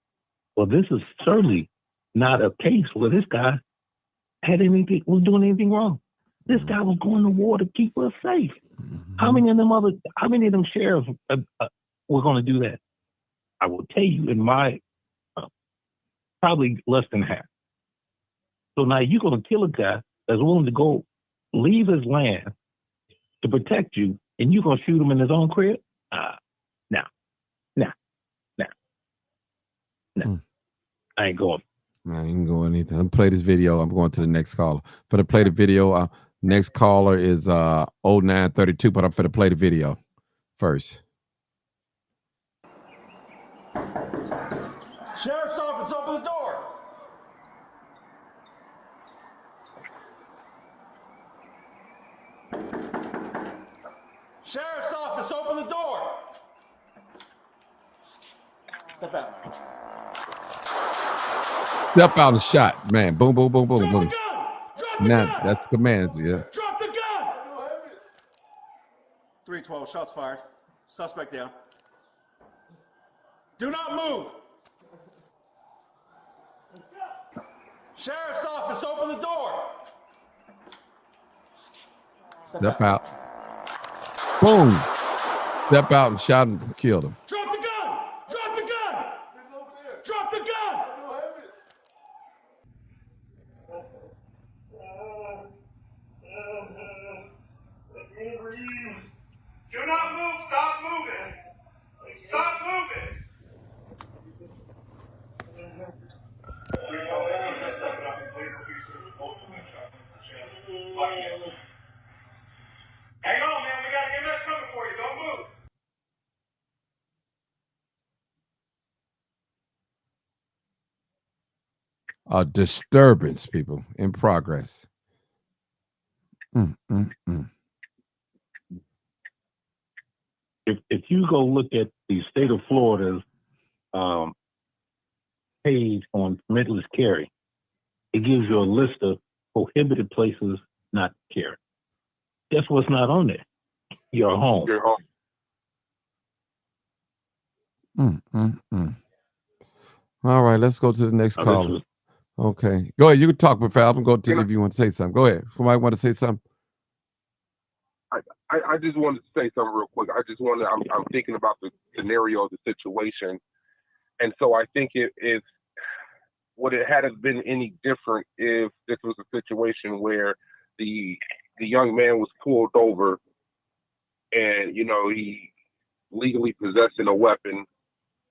Well, this is certainly not a case where this guy was doing anything wrong. This guy was going to war to keep us safe. How many of them sheriffs were going to do that? I will tell you, in my probably less than half. So now you're going to kill a guy that's willing to go leave his land to protect you, and you're going to shoot him in his own crib? No. I ain't going. I ain't going either. I'm play this video. I'm going to the next caller. For the play the video, next caller is 0932, but I'm for the play the video first. Sheriff's office, open the door. Sheriff's office, open the door. Step out. Step out and shot, man. Boom, boom, boom, boom, Drop boom. the gun. Drop the Now gun. that's commands, yeah. Drop the gun. 312, shots fired. Suspect down. Do not move. Sheriff's office, open the door. Step out. Boom. Step out and shot him, killed him. Drop the gun. Drop the gun. Drop the gun. Do not move. Stop moving. Stop moving. Hang on, man. We got EMS coming for you. Don't move. A disturbance, people, in progress. If you go look at the state of Florida's page on permitless carry, it gives you a list of prohibited places not to carry. Guess what's not on there? Your home. your home. All right, let's go to the next Now, caller. Okay, go ahead. You can talk, but I'm going to if you want to say something. Go ahead. Somebody want to say something? I just wanted to say something real quick. I'm thinking about the scenario of the situation. And so I think would it have been any different if this was a situation where the young man was pulled over and, he legally possessing a weapon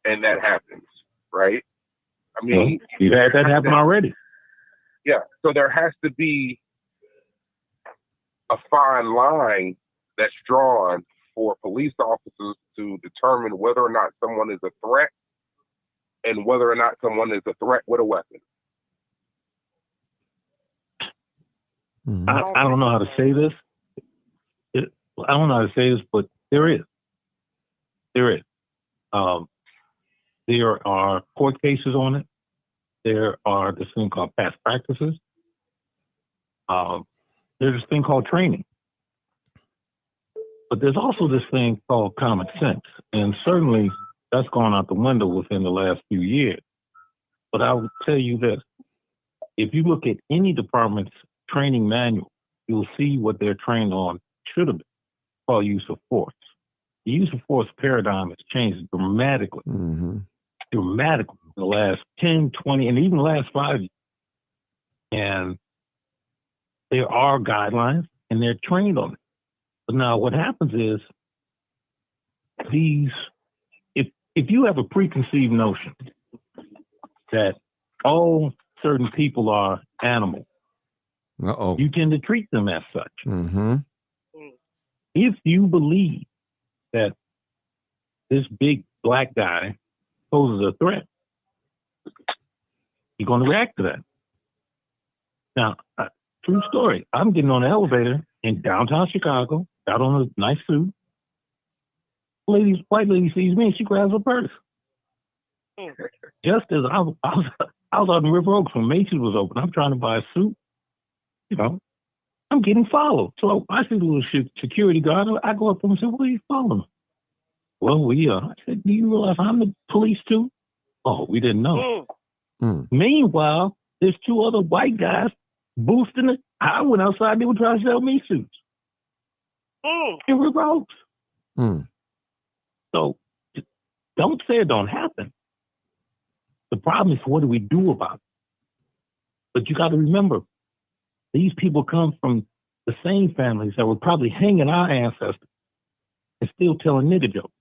and that happens, right? I mean, you've had that happen already. Yeah. So there has to be a fine line that's drawn for police officers to determine whether or not someone is a threat and whether or not someone is a threat with a weapon. I don't know how to say this. I don't know how to say this, but there is. There are court cases on it. There are this thing called past practices. There's this thing called training. But there's also this thing called common sense. And certainly that's gone out the window within the last few years. But I would tell you this. If you look at any department's training manual, you'll see what they're trained on should have been called use of force. The use of force paradigm has changed dramatically, dramatically in the last 10, 20, and even the last 5 years. And there are guidelines and they're trained on it. But now what happens is if you have a preconceived notion that all certain people are animals, you tend to treat them as such. If you believe that this big black guy poses a threat, you're going to react to that. Now, true story. I'm getting on an elevator in downtown Chicago, got on a nice suit. White lady sees me and she grabs her purse. Just as I was out in River Oaks when Macy's was open, I'm trying to buy a suit. You know, I'm getting followed. So I see the little security guard. I go up to him and say, "What are you following?" Well, I said, "Do you realize I'm the police too?" Oh, we didn't know. Meanwhile, there's 2 other white guys boosting it. I went outside, they were trying to sell me suits. In River Oaks. So don't say it don't happen. The problem is, what do we do about it? But you got to remember, these people come from the same families that were probably hanging our ancestors and still telling nigger jokes.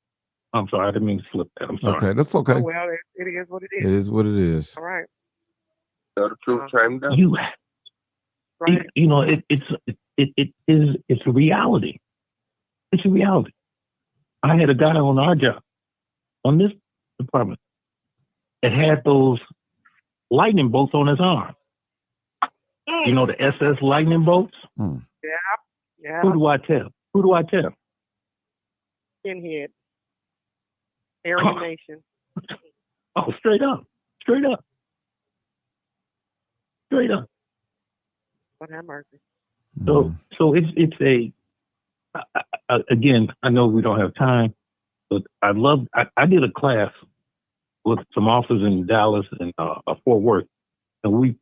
I'm sorry, I didn't mean to slip that. I'm sorry. Okay, that's okay. Oh, well, it is what it is. It is what it is. All right. Tell the truth, shame them. It's a reality. It's a reality. I had a guy on our job, on this department, that had those lightning bolts on his arm. You know, the SS lightning bolts? Yeah. Who do I tell? Pinhead. Aryan Nation. Oh, straight up. What have mercy. So it's again, I know we don't have time, but I did a class with some officers in Dallas and Fort Worth, and we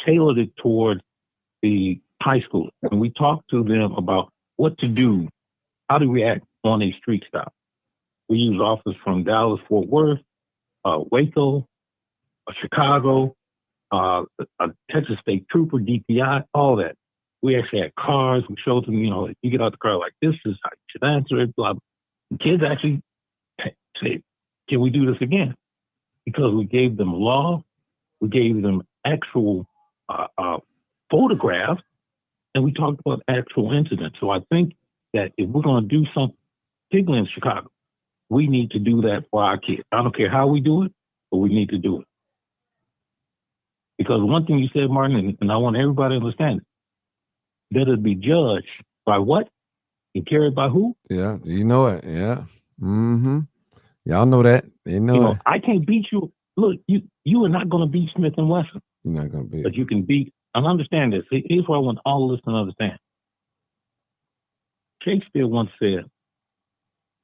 tailored it toward the high school. And we talked to them about what to do, how to react on a street stop. We use officers from Dallas, Fort Worth, Waco, Chicago, a Texas State Trooper, DPI, all that. We actually had cars. We showed them, if you get out the car like this is how you should answer it, blah, blah. The kids actually said, "Can we do this again?" Because we gave them law, we gave them actual photographs, and we talked about actual incidents. So I think that if we're going to do something, particularly in Chicago, we need to do that for our kids. I don't care how we do it, but we need to do it. Because one thing you said, Martin, and I want everybody to understand it, better be judged by what and carried by who? Yeah, you know it. Yeah. Y'all know that. They know it. I can't beat you. Look, you are not going to beat Smith and Wesson. You're not going to beat. But you can beat. And understand this. Here's what I want all of us to understand. Shakespeare once said,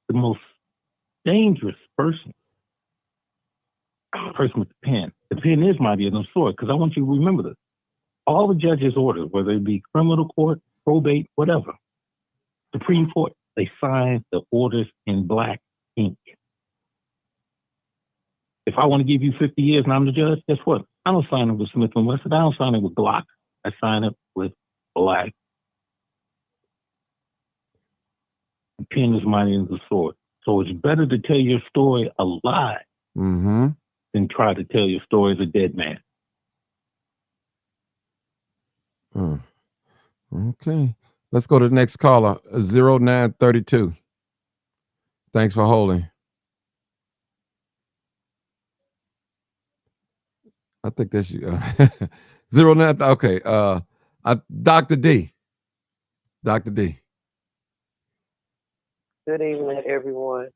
the most dangerous person with the pen. The pen is mightier than the sword, because I want you to remember this. All the judges' orders, whether it be criminal court, probate, whatever, Supreme Court, they sign the orders in black ink. If I want to give you 50 years and I'm the judge, guess what? I don't sign it with Smith & Wesson. I don't sign it with Glock. I sign it with black. The pen is mightier than the sword. So it's better to tell your story alive than try to tell your story as a dead man. Okay. Let's go to the next caller, 0932. Thanks for holding. I think that's you. 09. Okay. Dr. D. Dr. D. Good evening, everyone.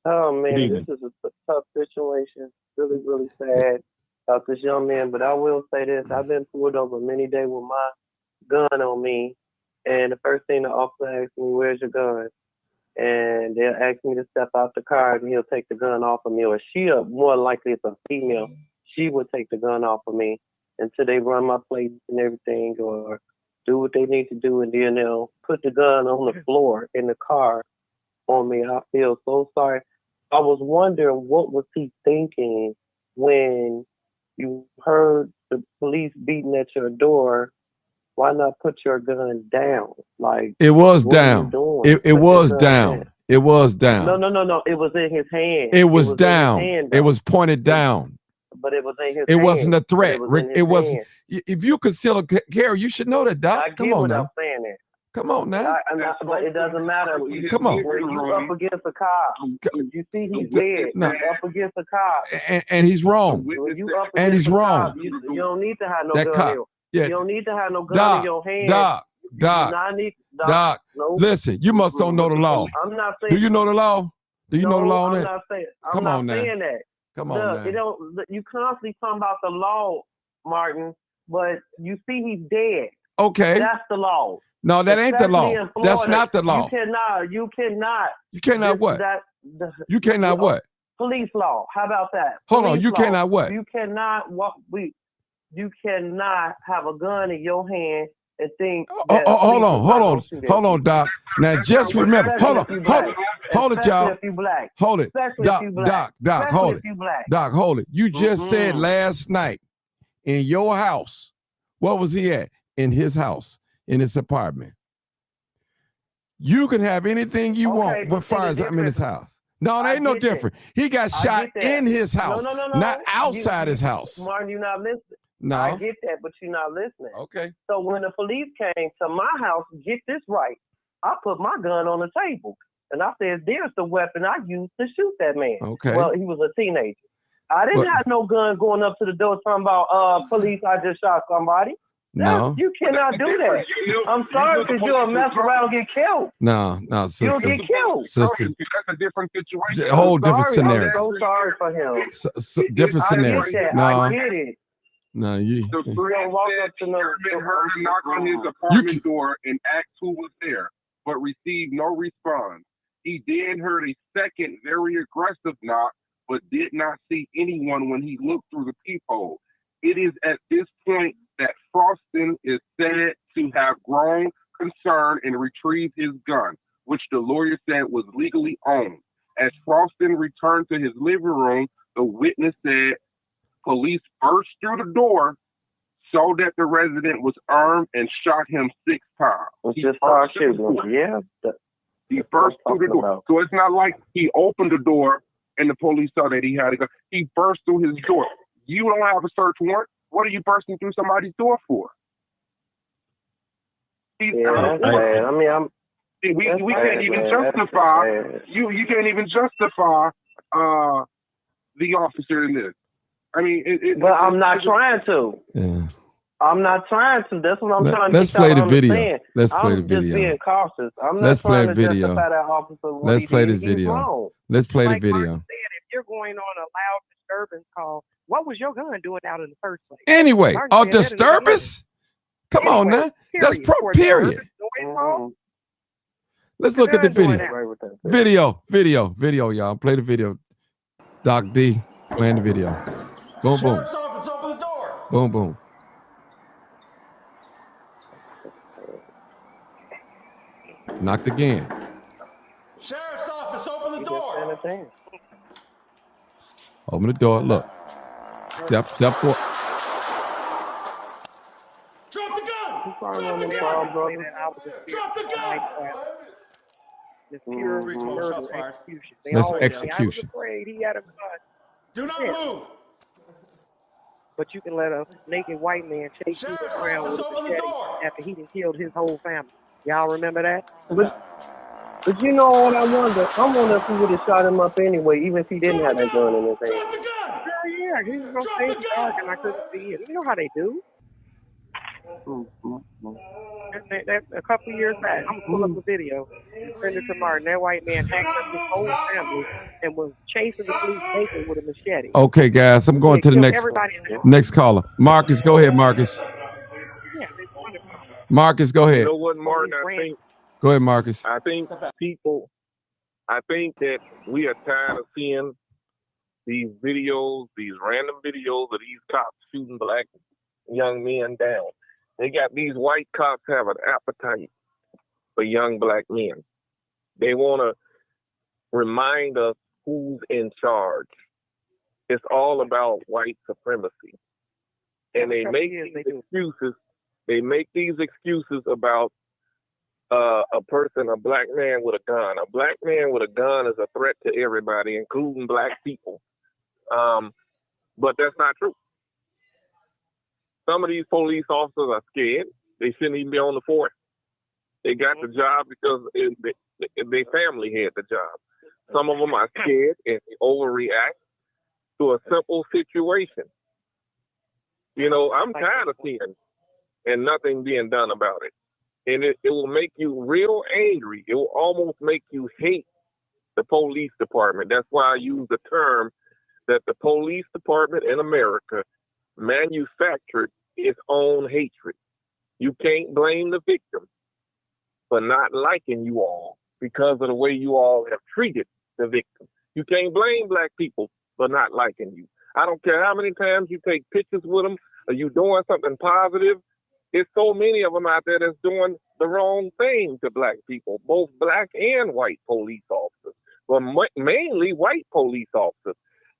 Oh man, this is a tough situation. Really, really sad about this young man. But I will say this: I've been pulled over many days with my gun on me, and the first thing the officer asks me, "Where's your gun?" And they'll ask me to step out the car, and he'll take the gun off of me. Or she, more likely it's a female, she would take the gun off of me until they run my plates and everything, or do what they need to do, and then they'll put the gun on the floor in the car on me. I feel so sorry. I was wondering, what was he thinking when you heard the police beating at your door? Why not put your gun down? Like, It was what are you down. doing? It Put your was gun down. It was No, down. no. It was in his hand. It was in his down. hand, It though. was pointed down. But it was in his It hand. wasn't a But threat. it was in his It wasn't. hand. If you conceal a carry, you should know that, Doc. I Come get on what now. I'm saying there. Come on now. But it doesn't matter. Come on. When you up against a cop, you see he's dead. No. You're up against a cop. And he's wrong. When you up And he's against a wrong. cop, you don't need to have no That gun. cop. Yeah. You don't need to have no gun Doc. in your hand. Doc. You Doc. do not need, Doc. No. Listen, you must don't know the law. I'm not saying. Do you know the law? Do you know the law on I'm that? not saying. I'm Come not on now. saying that. Come Look, on it now. don't. You constantly talking about the law, Martin, but you see he's dead. Okay. That's the law. No, that ain't the law. Especially in That's Florida, not the law. You cannot. You cannot This- what? the You cannot what? police law. How about that? Hold on. Police You law. cannot what? You cannot You cannot have a gun in your hand and think. that Hold police on. is Hold not on. gonna shoot at Hold you. on, Doc. Now just remember. Hold on. Especially if you Hold black. it. Hold it, Especially y'all. if you black. Hold it. Especially Doc, if you black. Doc, Especially hold if it. you black. Doc, hold it. You just said Mm-mm. last night in your house. What was he at? In his house, in his apartment. You can have anything you Okay, want but as see, far the as I'm in his difference- house. No, it I ain't no get that. different. He got I shot get that. in his house, No. not outside his house. Martin, you're not listening. No. I get that, but you're not listening. Okay. So when the police came to my house, get this right, I put my gun on the table. And I said, there's the weapon I used to shoot that man. Okay. Well, he was a teenager. I didn't have no gun going up to the door talking about, police, I just shot somebody. No. You cannot do that. I'm sorry because you'll mess around and get killed. No, sister. You'll get killed. Sister. That's a different situation. A whole different Sorry, scenario. I'm so sorry for him. Different I scenario. get that. No. I get it. No, you. The You friend don't walk said up to no. Sherman heard a knock on his You apartment door and asked who was there, but received no response. He then heard a second, very aggressive knock, but did not see anyone when he looked through the peephole. It is at this point that Froston is said to have grown concerned and retrieved his gun, which the lawyer said was legally owned. As Froston returned to his living room, the witness said police burst through the door, saw that the resident was armed, and shot him 6 times. Let's just start shooting. Yeah. He burst through the door. About. So it's not like he opened the door and the police saw that he had a gun. He burst through his door. You don't have a search warrant. What are you bursting through somebody's door for? Yeah, that's bad. I mean, we that's can't bad, even man. justify That's bad. you can't even justify the officer in this. I mean, But I'm not trying to. Yeah. I'm not trying to. That's what I'm trying Let's to play the y'all video. understand. Let's play the I'm just video. being cautious. I'm not Let's play trying to video. justify that officer. What Let's he play did. this He's video. wrong. Let's play the Like Martin video. said, if you're going on a loud disturbance call, what was your gun doing out in the first place? Anyway, Martin a said that in the disturbance? Come on Anyway, now. That's period. For a period. disturbance noise call, Mhm. Let's look at the gun doing video. that. Right with that. Video, y'all. Play the video. Doc D, playing the video. Boom, boom. Sheriff's office, open the door. Boom, boom. Knocked again. Sheriff's office, open the He just door. entertained. Open the door. Look. Step forward. Drop the gun. He's probably Drop one the of them gun. proud brothers. I was just Drop the gun. It's pure Mhm. murder Shots fired. execution. They That's always say, execution. I was afraid he had a gun. Do not Yeah. move. But you can let a naked white man chase you Sheriff's around office, with a open the machete door. after he done killed his whole family. Y'all remember that? But you know what I wonder? I wonder if he would have shot him up anyway, even if he didn't have that gun in his hand. Drop the gun. Hell yeah, he was gonna Drop stay the in the dark gun. and I couldn't see it. You know how they do. A couple years back, I'm gonna pull up the video and send it to Martin. That white man hacked up his whole family and was chasing the police naked with a machete. Okay, guys, I'm going to the Killed next everybody in the next caller. Marcus, go ahead, Marcus. yeah, they wanted from him. Marcus, go you ahead. know what, Martin? Go ahead, Marcus. I think that we are tired of seeing these videos, these random videos of these cops shooting black young men down. They got these white cops have an appetite for young black men. They want to remind us who's in charge. It's all about white supremacy. And they make these excuses. They make these excuses about a person, a black man with a gun. A black man with a gun is a threat to everybody, including black people. But that's not true. Some of these police officers are scared. They shouldn't even be on the force. They got the job because their family had the job. Some of them are scared and they overreact to a simple situation. You know, I'm tired of seeing and nothing being done about it. And it will make you real angry. It will almost make you hate the police department. That's why I use the term that the police department in America manufactured its own hatred. You can't blame the victim for not liking you all because of the way you all have treated the victim. You can't blame black people for not liking you. I don't care how many times you take pictures with them or you doing something positive. There's so many of them out there that's doing the wrong thing to black people, both black and white police officers, but mainly white police officers.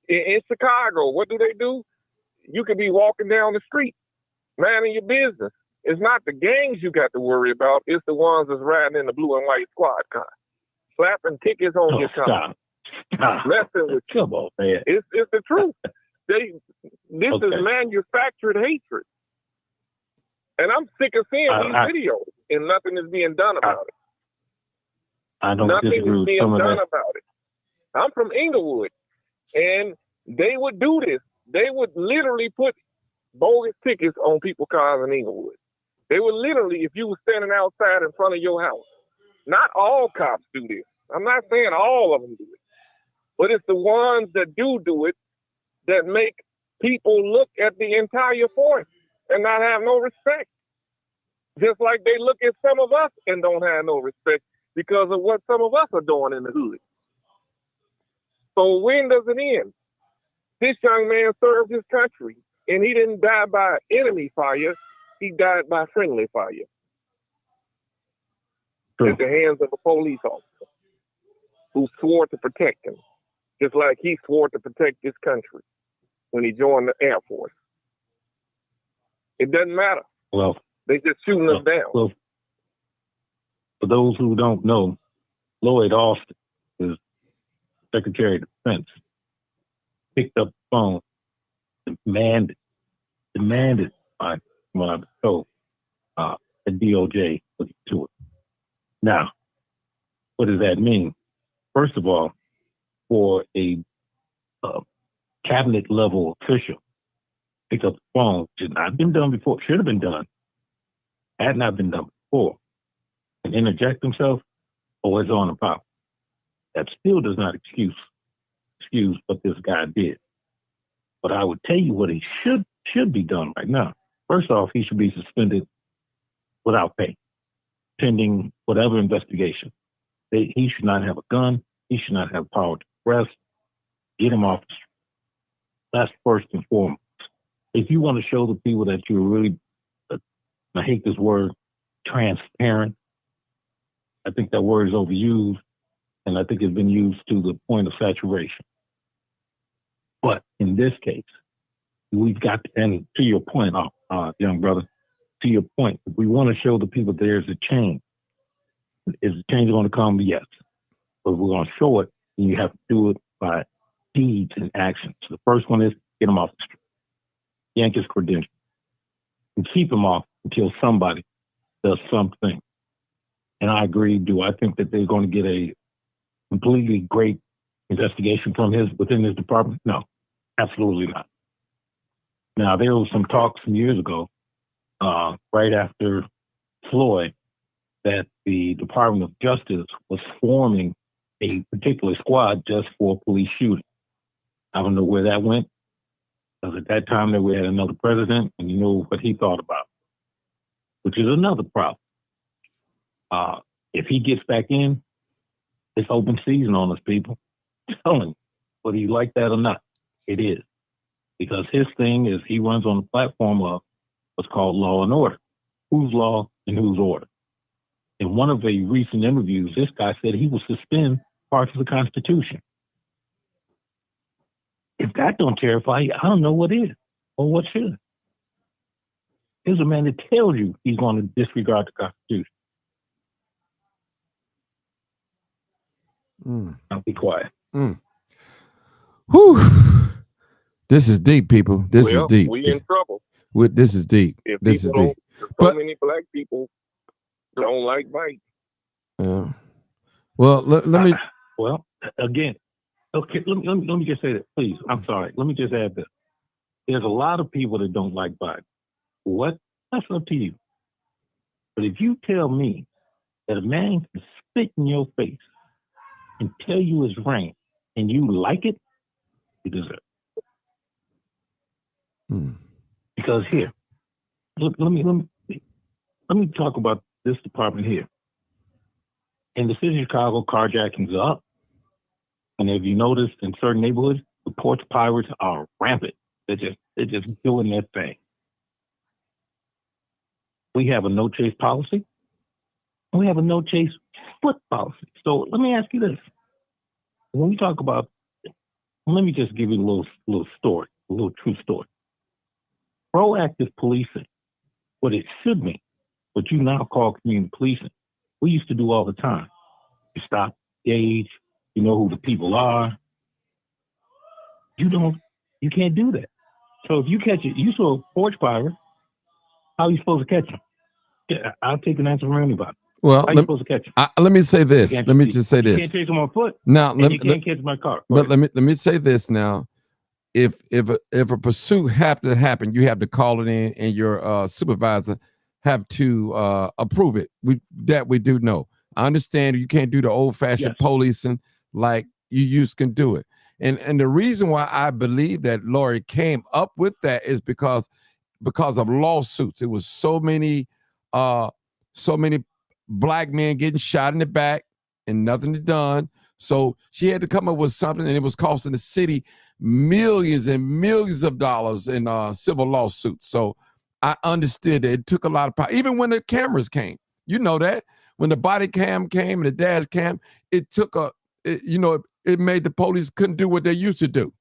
In Chicago, what do? You could be walking down the street, minding your business. It's not the gangs you got to worry about. It's the ones that's riding in the blue and white squad car, slapping tickets on your car, messing with you. Come on, man. It's the truth. This is manufactured hatred. And I'm sick of seeing these videos and nothing is being done about it. I don't Nothing disagree is being with some done of that. about it. I'm from Inglewood, and they would do this. They would literally put bogus tickets on people's cars in Inglewood. They would literally, if you were standing outside in front of your house, not all cops do this. I'm not saying all of them do it, but it's the ones that do it that make people look at the entire force and not have no respect. Just like they look at some of us and don't have no respect because of what some of us are doing in the hood. So when does it end? This young man served his country, and he didn't die by enemy fire. He died by friendly fire. At the hands of a police officer who swore to protect him, just like he swore to protect this country when he joined the Air Force. It doesn't matter. Well, they just shooting us down. Well, for those who don't know, Lloyd Austin is Secretary of Defense. Picked up the phone, demanded by what I was told, the DOJ look into it. Now, what does that mean? First of all, for a cabinet level official, pick up the phone, which has not been done before, should have been done, had not been done before, and interject himself, or it's on about. That still does not excuse what this guy did. But I would tell you what he should be done right now. First off, he should be suspended without pay, pending whatever investigation. He should not have a gun. He should not have power to arrest. Get him off the street. That's first and foremost. If you want to show the people that you're really, I hate this word, transparent, I think that word is overused, and I think it's been used to the point of saturation. But in this case, we've got, and to your point, young brother, to your point, if we want to show the people there's a change, is the change going to come? Yes. But if we're going to show it, then you have to do it by deeds and actions. So the first one is get them off the street, yank his credentials, and keep him off until somebody does something. And I agree. Do I think that they're going to get a completely great investigation from within his department? No, absolutely not. Now, there was some talk some years ago, right after Floyd, that the Department of Justice was forming a particular squad just for police shooting. I don't know where that went, because at that time we had another president, and you know what he thought about it, which is another problem. If he gets back in, it's open season on us, people. I'm telling you, whether you like that or not. It is. Because his thing is he runs on the platform of what's called law and order. Who's law and who's order? In one of the recent interviews, this guy said he will suspend parts of the Constitution. If that don't terrify you, I don't know what is or what should. Here's a man that tells you he's going to disregard the Constitution. I'll be quiet. Whew. This is deep, people. This is deep. We in trouble. This is deep. If this is deep. So many black people don't like bike. Well, let me. Well, again, okay. Let me just say that, please. I'm sorry. Let me just add this. There's a lot of people that don't like bike. What? That's up to you. But if you tell me that a man can spit in your face and tell you it's rain and you like it, you deserve it. Because here, let me talk about this department here. In the city of Chicago, carjackings are up. And if you noticed in certain neighborhoods, the porch pirates are rampant. They're just doing their thing. We have a no chase policy. And we have a no chase foot policy. So let me ask you this. When we talk about, let me just give you a little story, a little true story. Proactive policing, what it should mean, what you now call community policing, we used to do all the time. You stop, gauge, you know who the people are. You can't do that. So if you catch it, you saw a porch pirate, how are you supposed to catch him? Yeah, I'll take an answer from anybody. Well, how are you supposed to catch him? Let me say this. Let me just say this. You can't chase him on foot. Now, you can't catch my car. But let me say this now. If a pursuit happened to happen, you have to call it in, and your supervisor have to approve it. We do know. I understand you can't do the old-fashioned policing like you used to do it. And the reason why I believe that Lori came up with that is because of lawsuits. It was so many black men getting shot in the back and nothing done. So she had to come up with something, and it was costing the city millions and millions of dollars in civil lawsuits. So I understood that it took a lot of power. Even when the cameras came, you know that when the body cam came and the dash cam, it took it made the police couldn't do what they used to do.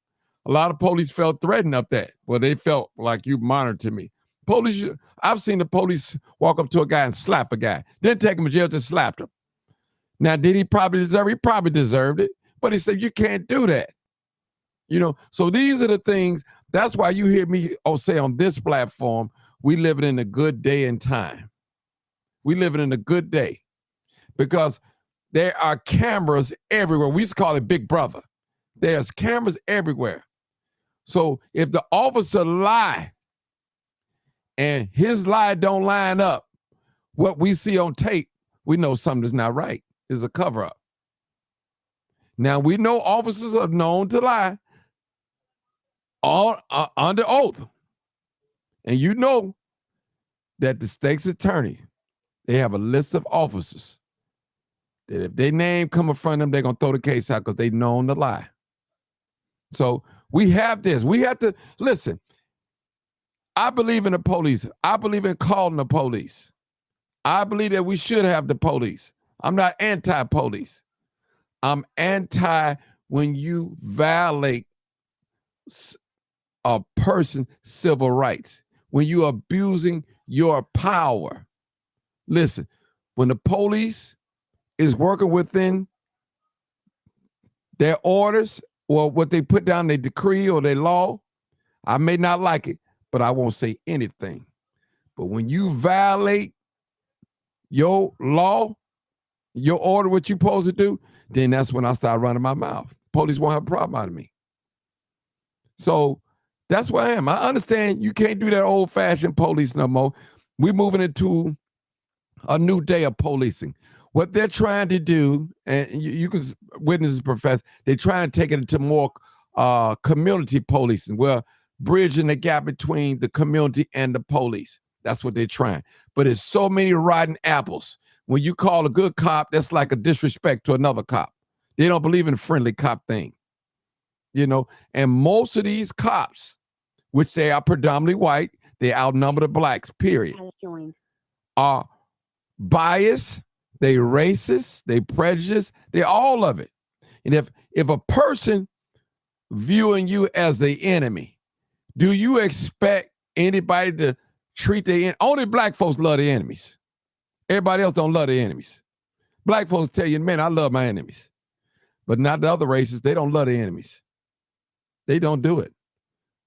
A lot of police felt threatened of that. Well, they felt like you monitored me. Police, I've seen the police walk up to a guy and slap a guy, then take him to jail, just slapped him. Now, did he probably deserve it? He probably deserved it, but he said, you can't do that. So these are the things, that's why you hear me say on this platform, we living in a good day and time. We living in a good day because there are cameras everywhere. We used to call it Big Brother. There's cameras everywhere. So if the officer lie and his lie don't line up, what we see on tape, we know something's not right. It's a cover-up. Now, we know officers are known to lie all under oath. And you know that the state's attorney, they have a list of officers that if their name come in front of them, they're going to throw the case out because they known to lie. So we have this. We have to, listen, I believe in the police. I believe in calling the police. I believe that we should have the police. I'm not anti-police. I'm anti when you violate a person's civil rights, when you're abusing your power. Listen, when the police is working within their orders or what they put down, their decree or their law, I may not like it, but I won't say anything. But when you violate your law, your order, what you're supposed to do, then that's when I start running my mouth. Police won't have a problem out of me. So that's where I am. I understand you can't do that old-fashioned police no more. We're moving into a new day of policing. What they're trying to do, and you can witness this, Professor, they're trying to take it into more community policing, where bridging the gap between the community and the police. That's what they're trying. But it's so many rotten apples. When you call a good cop, that's like a disrespect to another cop. They don't believe in a friendly cop thing. and most of these cops, which they are predominantly white, they outnumber the blacks, period, are biased, they racist, they prejudiced, they all of it. And if a person viewing you as the enemy, do you expect anybody to treat only black folks love their enemies. Everybody else don't love their enemies. Black folks tell you, man, I love my enemies. But not the other races. They don't love their enemies. They don't do it.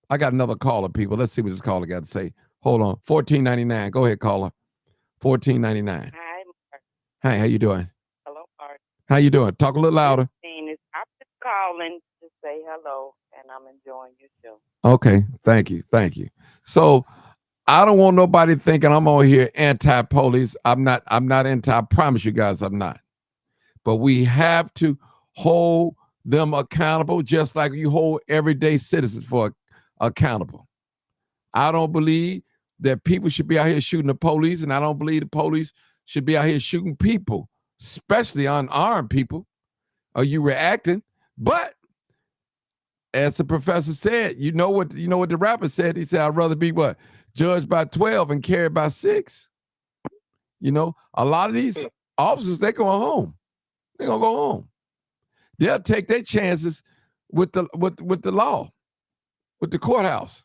I got another caller, people. Let's see what this caller got to say. Hold on. 1499. Go ahead, caller. 1499. Hi. Hi, how you doing? Hello, Art. How you doing? Talk a little louder. I'm just calling to say hello, and I'm enjoying your show. Okay, thank you. So I don't want nobody thinking I'm on here anti-police. I'm not anti. I promise you guys I'm not. But we have to hold them accountable just like you hold everyday citizens accountable. I don't believe that people should be out here shooting the police, and I don't believe the police should be out here shooting people, especially unarmed people. Are you reacting? But as the professor said, you know what the rapper said? He said, I'd rather be what? Judged by 12 and carried by 6. A lot of these officers, they're going home. They're gonna go home. They'll take their chances with the law, with the courthouse,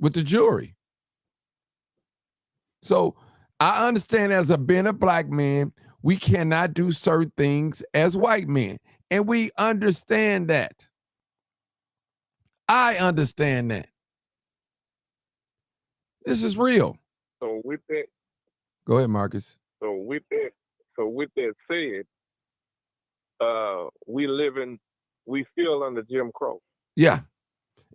with the jury. So I understand as being a black man, we cannot do certain things as white men. And we understand that. I understand that. This is real. So with that, go ahead, Marcus. So with that said, we still under Jim Crow. Yeah.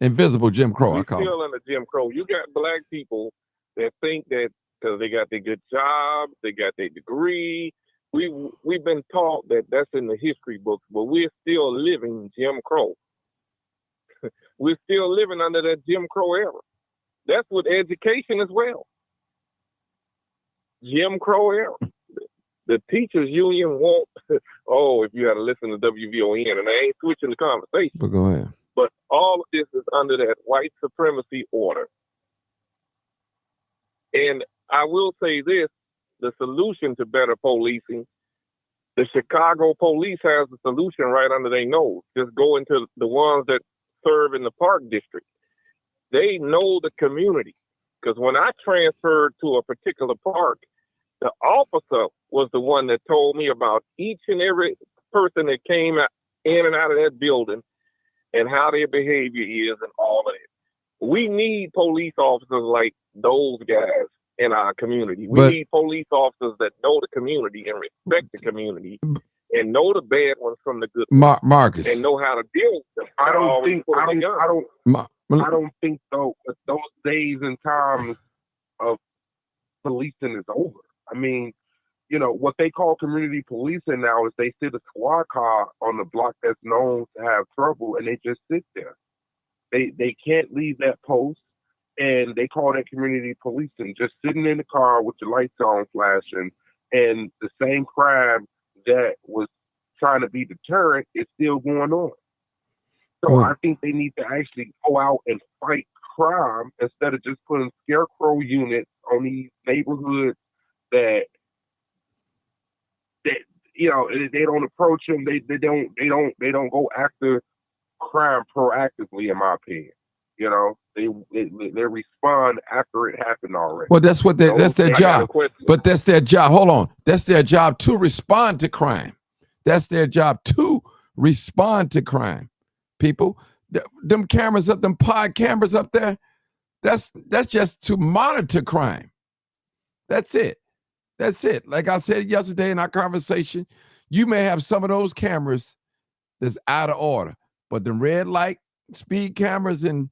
Invisible Jim Crow, I call it. Still under Jim Crow. You got black people that think that because they got their good job, they got their degree. We've been taught that that's in the history books, but we're still living Jim Crow. We're still living under that Jim Crow era. That's with education as well. Jim Crow era. The teachers union won't. If you had to listen to WVON, and I ain't switching the conversation. But go ahead. But all of this is under that white supremacy order. And I will say this, the solution to better policing, the Chicago police has the solution right under their nose. Just go into the ones that serve in the Park District. They know the community. Because when I transferred to a particular park, the officer was the one that told me about each and every person that came in and out of that building and how their behavior is and all of it. We need police officers like those guys in our community. We need police officers that know the community and respect the community and know the bad ones from the good ones. Marcus. And know how to deal with them. I don't think though that those days and times of policing is over. I mean, what they call community policing now is they sit a squad car on the block that's known to have trouble and they just sit there. They can't leave that post, and they call that community policing, just sitting in the car with your lights on flashing, and the same crime that was trying to be deterrent is still going on. So I think they need to actually go out and fight crime instead of just putting scarecrow units on these neighborhoods that they don't approach them. They don't go after crime proactively, in my opinion. They respond after it happened already. Well, that's their job. But that's their job. Hold on. That's their job to respond to crime. That's their job to respond to crime. People, them cameras up, them pod cameras up there, that's just to monitor crime. That's it. Like I said yesterday in our conversation, you may have some of those cameras that's out of order, but the red light speed cameras and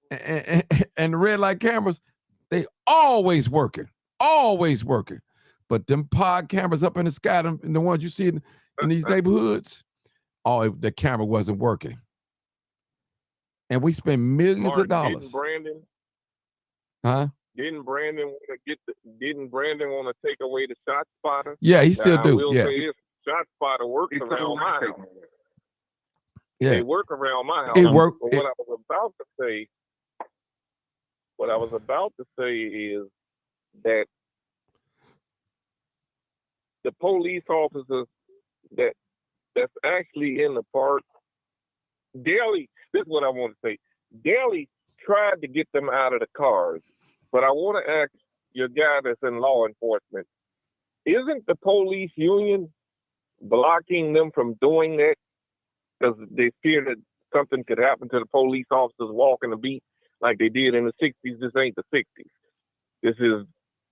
the red light cameras, they always working. But them pod cameras up in the sky, and the ones you see in these neighborhoods, the camera wasn't working. And we spend millions of dollars. Didn't Brandon want to take away the shot spotter? Yeah, he still do. I will say this, shot spotter works around my house. Yeah. They work around my house. It work. But what I was about to say is that the police officers that's actually in the park, Daly, this is what I want to say. Daly tried to get them out of the cars, but I want to ask your guy that's in law enforcement, isn't the police union blocking them from doing that because they fear that something could happen to the police officers walking the beat like they did in the 60s? This ain't the 60s. This is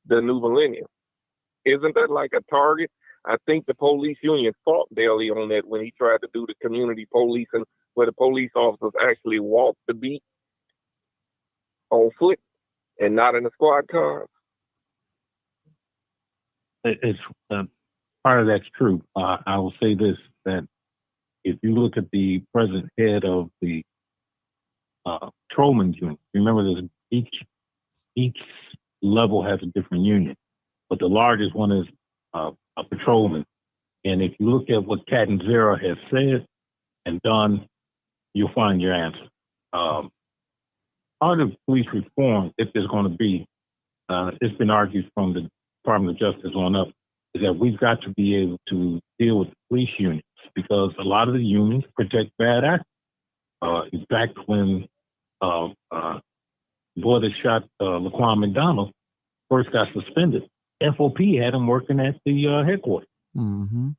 the new millennium. Isn't that like a target? I think the police union fought Daly on that when he tried to do the community policing where the police officers actually walk the beat on foot and not in the squad cars. It's part of that's true. I will say this, that if you look at the present head of the patrolmen's union, remember there's each level has a different union, but the largest one is a patrolman. And if you look at what Captain Zero has said and done, you'll find your answer. Part of police reform, if there's going to be, it's been argued from the Department of Justice on up, is that we've got to be able to deal with police unions because a lot of the unions protect bad actors. In fact, when the boy that shot Laquan McDonald first got suspended, FOP had him working at the headquarters. Mm-hmm.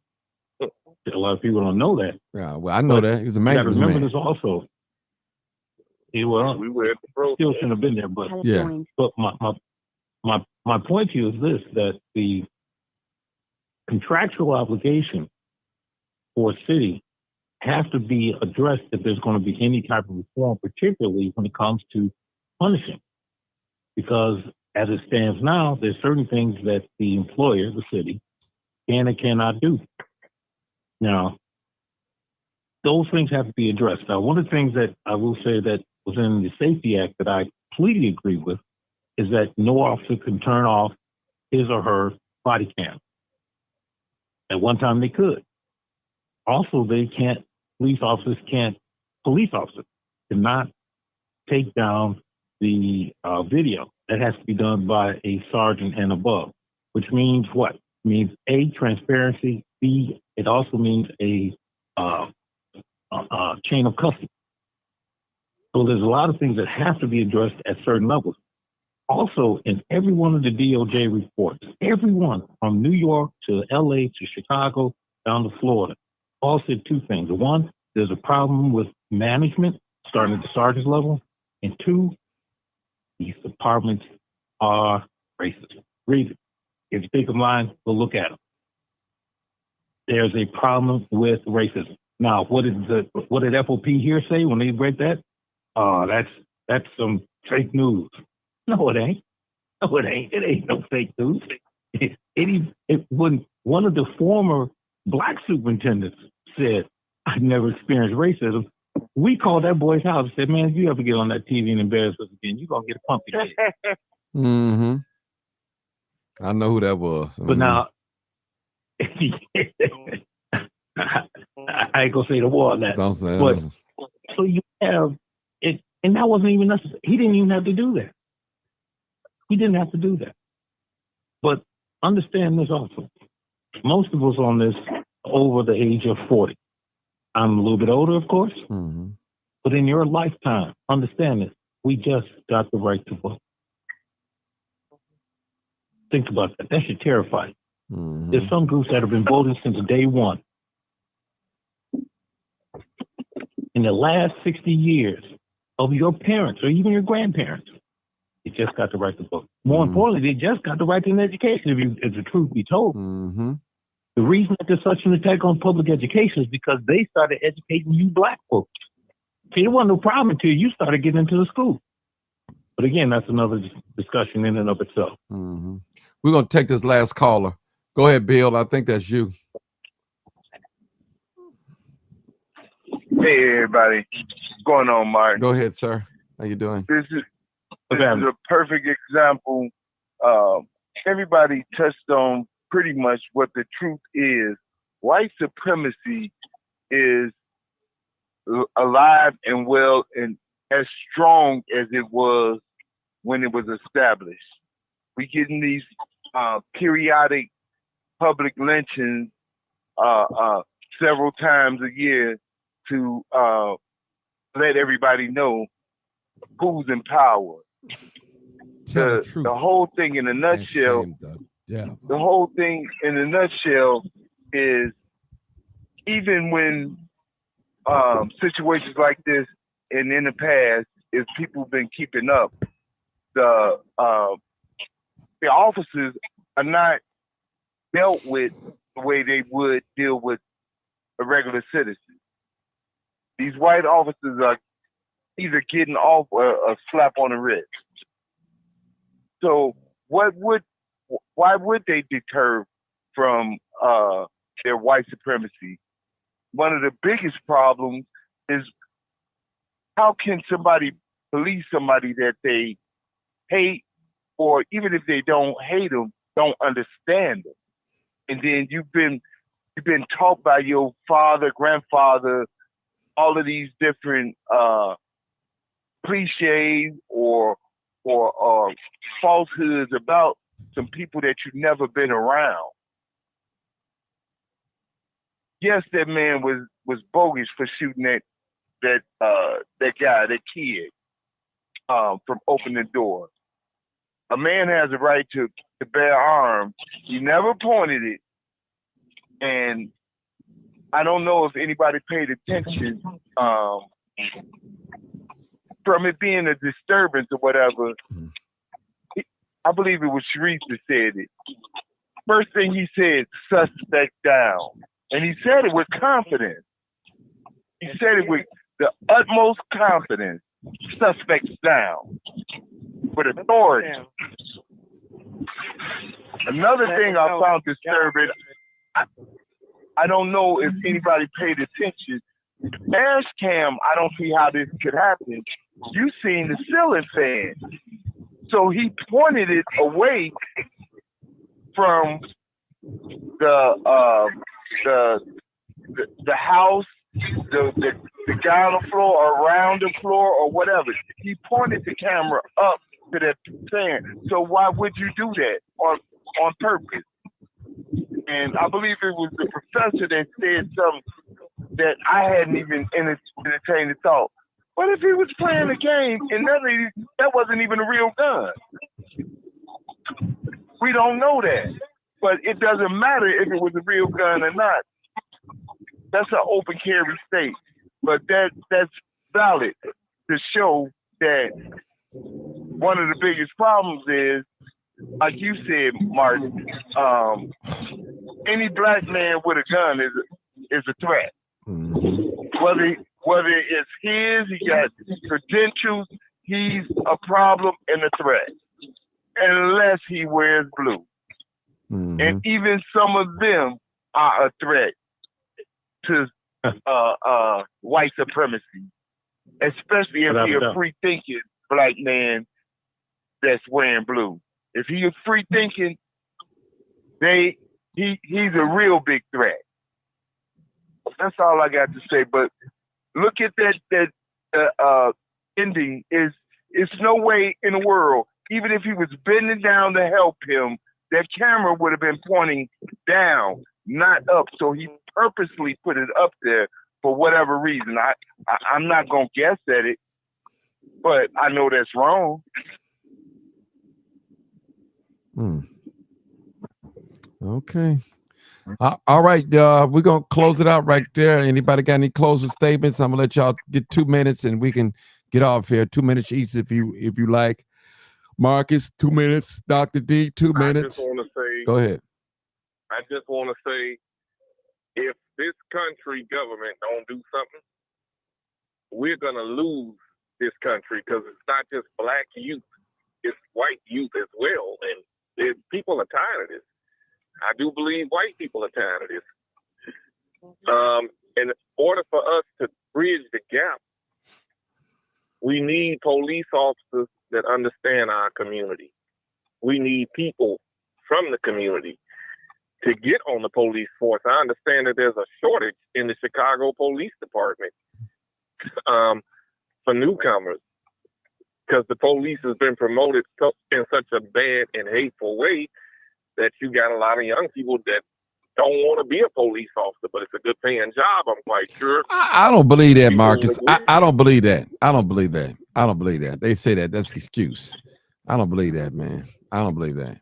A lot of people don't know that. Yeah, well, I know that. He was a maintenance man. Remember this also. We were at the pro. Still shouldn't have been there, but yeah. But my point to you is this: that the contractual obligation for a city have to be addressed if there's going to be any type of reform, particularly when it comes to punishing. Because as it stands now, there's certain things that the employer, the city, can and cannot do. Now, those things have to be addressed. Now, one of the things that I will say that was in the Safety Act that I completely agree with is that no officer can turn off his or her body cam. At one time they could. Also, police officers cannot take down the video. That has to be done by a sergeant and above, which means what? It means A, transparency, B, it also means a chain of custody. So there's a lot of things that have to be addressed at certain levels. Also, in every one of the DOJ reports, everyone from New York to LA to Chicago down to Florida, all said two things. One, there's a problem with management starting at the sergeant level. And two, these departments are racist. Read it. If you take them line, go look at them. There's a problem with racism. Now, what did FOP here say when they read that? That's some fake news. No, it ain't. No, it ain't. It ain't no fake news. When one of the former black superintendents said, "I've never experienced racism," we called that boy's house and said, "Man, if you ever get on that TV and embarrass us again, you're going to get a pumpkin head." Mm-hmm. I know who that was. But now, I ain't going to say the war on that. Don't say but, so you have it, and that wasn't even necessary. He didn't even have to do that. He didn't have to do that. But understand this also. Most of us on this over the age of 40. I'm a little bit older, of course. Mm-hmm. But in your lifetime, understand this. We just got the right to vote. Think about that. That should terrify you. Mm-hmm. There's some groups that have been voting since day one. In the last 60 years of your parents or even your grandparents, they just got the right to vote. More importantly, they just got the right to an education, if the truth be told. Mm-hmm. The reason that there's such an attack on public education is because they started educating you black folks. See, it wasn't no problem until you started getting into the school. But again, that's another discussion in and of itself. Mm-hmm. We're going to take this last caller. Go ahead, Bill. I think that's you. Hey, everybody. What's going on, Martin? Go ahead, sir. How you doing? This is a perfect example. Everybody touched on pretty much what the truth is. White supremacy is alive and well and as strong as it was when it was established. We getting these periodic public lynchings several times a year to let everybody know who's in power. Tell the truth. The whole thing in a nutshell. The whole thing in a nutshell is even when situations like this and in the past, if people been keeping up, the officers are not dealt with the way they would deal with a regular citizen. These white officers are either getting off a slap on the wrist. So why would they deter from their white supremacy? One of the biggest problems is how can somebody police somebody that they hate, or even if they don't hate them, don't understand them? And then you've been taught by your father, grandfather, all of these different cliches or falsehoods about some people that you've never been around. Yes, that man was bogus for shooting that guy, that kid, from opening the door. A man has a right to bear arms. He never pointed it, and I don't know if anybody paid attention from it being a disturbance or whatever. I believe it was Sharice that said it. First thing he said, suspect down. And he said it with confidence. He said it with the utmost confidence. Suspects down. With authority. Another thing I found disturbing, I don't know if anybody paid attention. Dash cam, I don't see how this could happen. You seen the ceiling fan. So he pointed it away from the house, the guy on the floor, or around the floor, or whatever. He pointed the camera up to that fan. So why would you do that on purpose? And I believe it was the professor that said something that I hadn't even entertained the thought. What if he was playing a game and that wasn't even a real gun? We don't know that. But it doesn't matter if it was a real gun or not. That's an open carry state. But that's valid to show that one of the biggest problems is, like you said, Martin, any black man with a gun is a threat. Whether it's his, he got credentials, he's a problem and a threat. Unless he wears blue. And even some of them are a threat to white supremacy, especially if he's a free-thinking black man that's wearing blue. If he is free-thinking, he's a real big threat. That's all I got to say. But look at that ending. It's no way in the world, even if he was bending down to help him, that camera would have been pointing down, not up. So he purposely put it up there for whatever reason. I'm not going to guess at it, but I know that's wrong. Okay. All right. We're going to close it out right there. Anybody got any closing statements? I'm going to let y'all get 2 minutes and we can get off here. 2 minutes each if you like. Marcus, 2 minutes. Dr. D, 2 minutes. Go ahead. I just want to say, if this country government don't do something, we're going to lose this country, because it's not just black youth, it's white youth as well. And people are tired of this. I do believe white people are tired of this. In order for us to bridge the gap, we need police officers that understand our community. We need people from the community to get on the police force. I understand that there's a shortage in the Chicago Police Department. for newcomers, because the police has been promoted in such a bad and hateful way that you got a lot of young people that don't want to be a police officer, but it's a good paying job, I'm quite sure. I don't believe that, Marcus. I don't believe that. I don't believe that. I don't believe that. They say that. That's an excuse. I don't believe that, man. I don't believe that.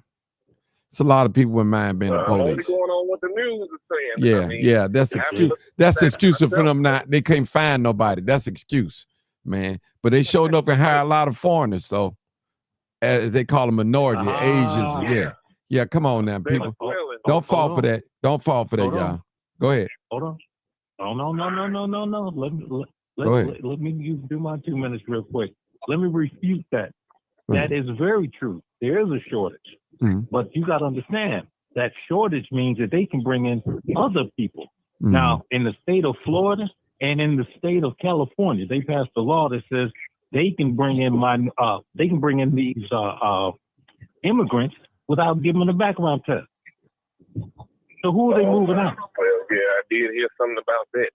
It's a lot of people in mind being the Only police. going on what the news is saying. Yeah, I mean, yeah. That's excuse. That's the excuse for them not. They can't find nobody. That's excuse, man. But they showed up and hire a lot of foreigners, so as they call them, minority, Asians. Yeah. Come on now, people. Don't fall for that. Don't fall for that, y'all. Go ahead. Hold on. Oh, no. Let me do my 2 minutes real quick. Let me refute that. That is very true. There is a shortage. But you got to understand that shortage means that they can bring in other people. Now, in the state of Florida and in the state of California, they passed a law that says they can bring in these immigrants without giving them a background test. So who are they moving out? Well, yeah, I did hear something about that.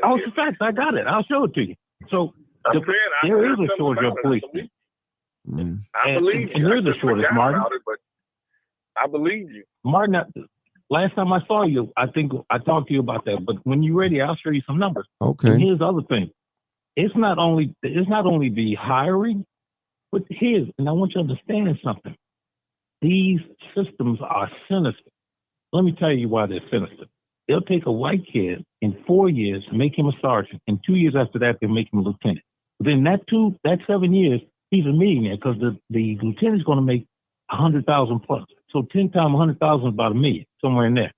Oh, it's a fact. I got it. I'll show it to you. So there is a shortage of police. I believe you. And there's a shortage, Martin. But I believe you. Martin, last time I saw you, I think I talked to you about that. But when you're ready, I'll show you some numbers. Okay. And here's the other thing. It's not only the hiring, but and I want you to understand something. These systems are sinister. Let me tell you why they're sinister. They'll take a white kid in 4 years, make him a sergeant, and 2 years after that, they'll make him a lieutenant. Within that 7 years, he's a millionaire because the lieutenant's going to make 100,000 plus. So 10 times 100,000 is about $1 million, somewhere in there.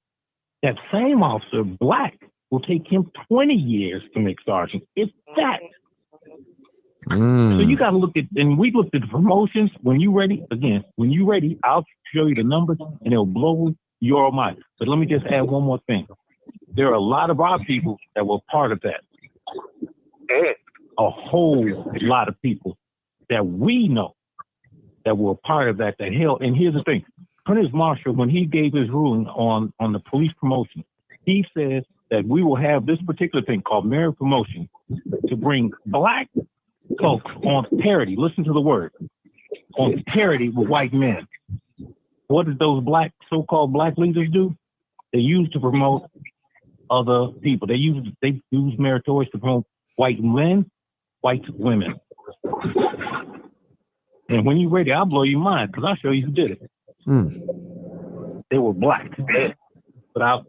That same officer, black, will take him 20 years to make sergeant. It's that. So you got to look at, and we looked at the promotions. When you ready, I'll show you the numbers, and it'll blow your mind. But let me just add one more thing. There are a lot of our people that were part of that. A whole lot of people that we know that were part of that held. And here's the thing. Prince Marshall, when he gave his ruling on the police promotion, he said that we will have this particular thing called merit promotion to bring black folks on parity. Listen to the word. On parity with white men. What did those so-called black leaders do? They used to promote other people. They used meritorious to promote white men, white women. And when you're ready, I'll blow your mind because I'll show you who did it. They were black. But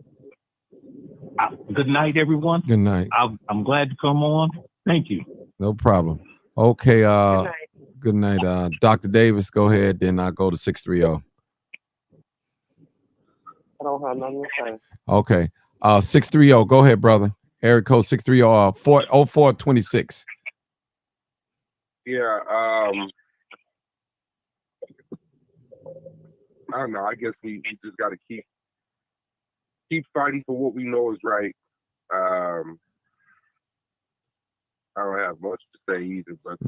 good night, everyone. Good night. I'm glad to come on. Thank you. No problem. Okay. Good night. Dr. Davis, go ahead. Then I'll go to 630. I don't have nothing to say. Okay. 630. Go ahead, brother. Area code 630 0426. Yeah. I don't know. I guess we just got to keep fighting for what we know is right. I don't have much to say either, but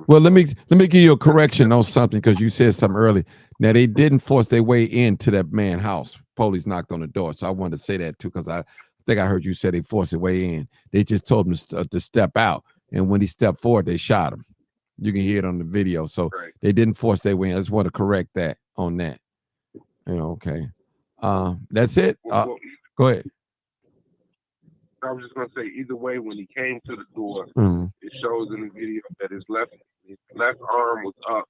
well, let me give you a correction on something because you said something early. Now they didn't force their way into that man's house. Police knocked on the door, so I wanted to say that too because I think I heard you say they forced their way in. They just told him to step out, and when he stepped forward, they shot him. You can hear it on the video. So they didn't force their way in. I just want to correct that on that. Okay. That's it. Go ahead. I was just gonna say, either way, when he came to the door, it shows in the video that his left arm was up,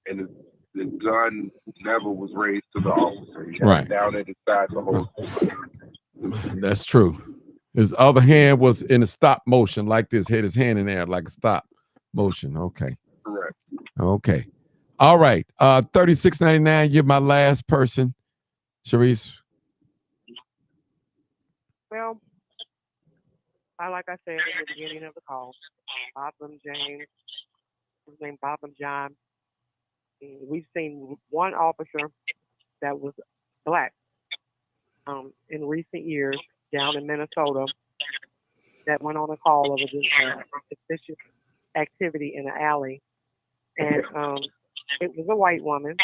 and the gun never was raised to the officer. He had it down at his side the whole time. That's true. His other hand was in a stop motion, like this. Had his hand in there like a stop motion. Okay. Correct. Okay. All right. 36.99. You're my last person, Sharice. Well, like I said in the beginning of the call, Botham James, his name Botham John. We've seen one officer that was black in recent years down in Minnesota that went on a call of a suspicious activity in an alley, and it was a white woman,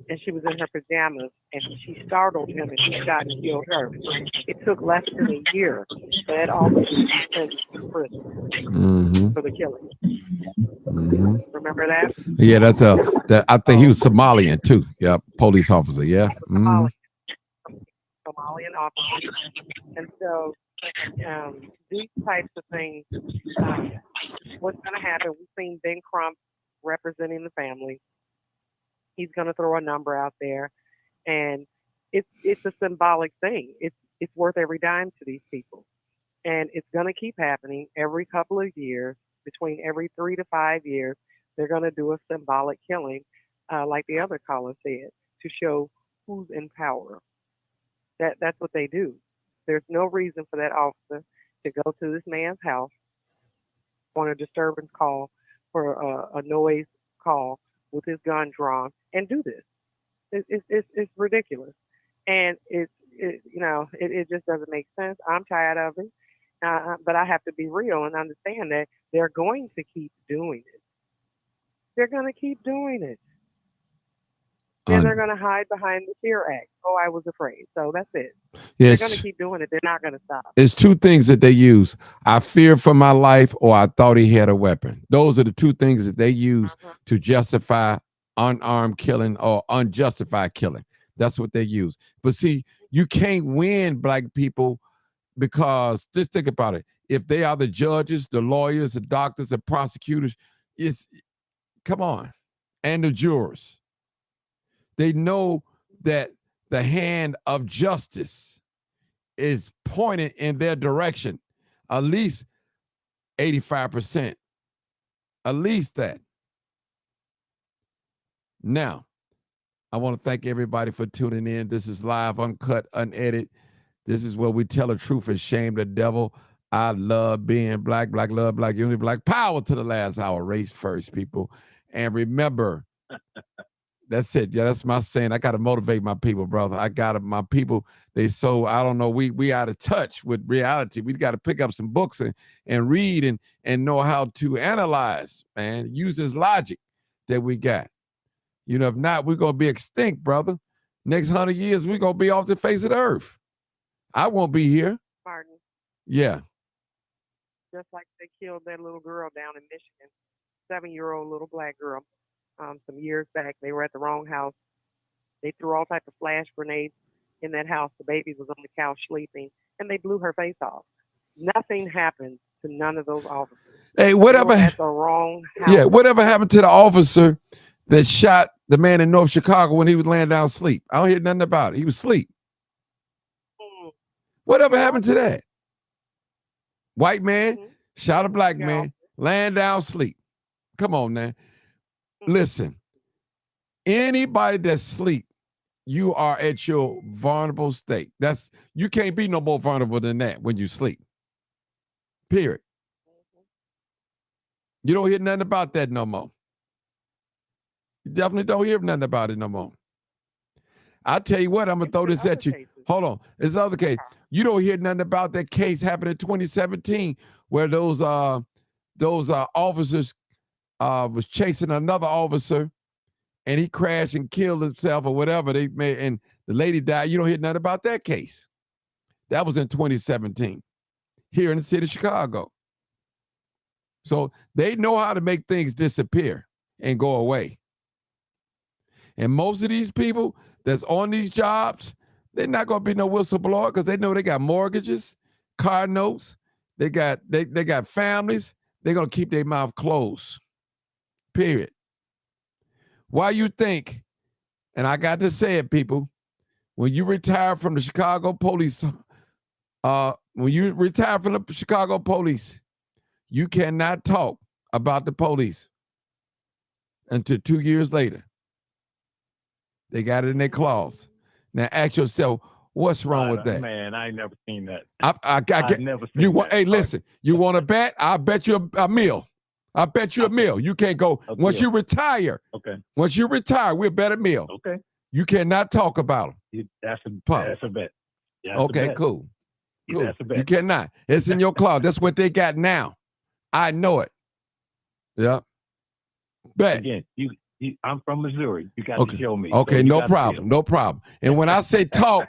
and she was in her pajamas, and she startled him, and he shot and killed her. It took less than a year that officer was sentenced to prison Mm-hmm. for the killing. Mm-hmm. Remember that? Yeah, that I think he was Somalian too. Yeah, police officer. Yeah. Mm-hmm. Somalian officer. And so these types of things, what's going to happen? We've seen Ben Crump representing the family. He's going to throw a number out there, and it's a symbolic thing. It's worth every dime to these people, and it's going to keep happening every couple of years. Between every 3 to 5 years, they're going to do a symbolic killing, like the other caller said, to show who's in power. That's what they do. There's no reason for that officer to go to this man's house on a disturbance call for a noise call with his gun drawn and do this. It's ridiculous, and it just doesn't make sense. I'm tired of it, but I have to be real and understand that they're going to keep doing it. They're going to keep doing it. And they're going to hide behind the Fear Act. Oh, I was afraid. So that's it. Yes. They're going to keep doing it. They're not going to stop. It's two things that they use. I fear for my life, or I thought he had a weapon. Those are the two things that they use to justify unarmed killing or unjustified killing. That's what they use. But see, you can't win, black people, because just think about it. If they are the judges, the lawyers, the doctors, the prosecutors, come on, and the jurors. They know that the hand of justice is pointed in their direction, at least 85%, at least that. Now, I want to thank everybody for tuning in. This is live, uncut, unedited. This is where we tell the truth and shame the devil. I love being black, black love, black unity, black power to the last hour. Race first, people. And remember, that's it. Yeah, that's my saying. I got to motivate my people, brother. My people, I don't know, we out of touch with reality. We got to pick up some books and read and know how to analyze, man. Use this logic that we got. If not, we're going to be extinct, brother. Next 100 years, we're going to be off the face of the earth. I won't be here. Martin. Yeah. Just like they killed that little girl down in Michigan, 7-year-old little black girl. Some years back, they were at the wrong house. They threw all types of flash grenades in that house. The baby was on the couch sleeping, and they blew her face off. Nothing happened to none of those officers. Hey, whatever. They were at the wrong house. Yeah, whatever happened to the officer that shot the man in North Chicago when he was laying down asleep? I don't hear nothing about it. He was asleep. Whatever happened to that? White man shot a black man laying down asleep. Come on, man. Listen, anybody that's asleep, you are at your vulnerable state. You can't be no more vulnerable than that when you sleep. Period. You don't hear nothing about that no more. You definitely don't hear nothing about it no more. I'll tell you what, I'm going to throw this at you. Hold on. There's other case. You don't hear nothing about that case happened in 2017 where those officers was chasing another officer and he crashed and killed himself or whatever they made, and the lady died. You don't hear nothing about that case. That was in 2017 here in the city of Chicago. So they know how to make things disappear and go away. And most of these people that's on these jobs, they're not going to be no whistleblower because they know they got mortgages, car notes, they got families. They're going to keep their mouth closed. Period. Why you think, and I got to say it, people, when you retire from the Chicago police, you cannot talk about the police until 2 years later. They got it in their claws. Now ask yourself, what's wrong with that? Man, I ain't never seen that. I've never seen that. Hey, listen, you want to bet? I'll bet you a meal. I bet you a meal. You can't go once you retire. Okay. Once you retire, we'll bet a meal. Okay. You cannot talk about them. That's a bet. Okay, cool. That's a bet. You cannot. It's in your claw. That's what they got now. I know it. Yeah. Bet. Again, I'm from Missouri. You got to show me. Okay, so no problem. No problem. And when I say talk,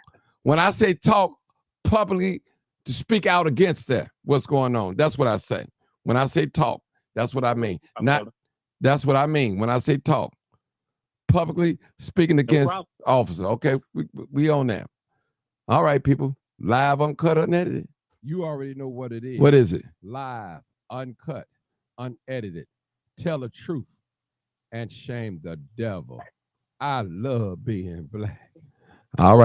publicly to speak out against that. What's going on? That's what I say. When I say talk, that's what I mean. That's what I mean when I say talk. Publicly speaking against officer. Okay, we on that. All right, people. Live, uncut, unedited. You already know what it is. What is it? Live, uncut, unedited. Tell the truth and shame the devil. I love being black. All right.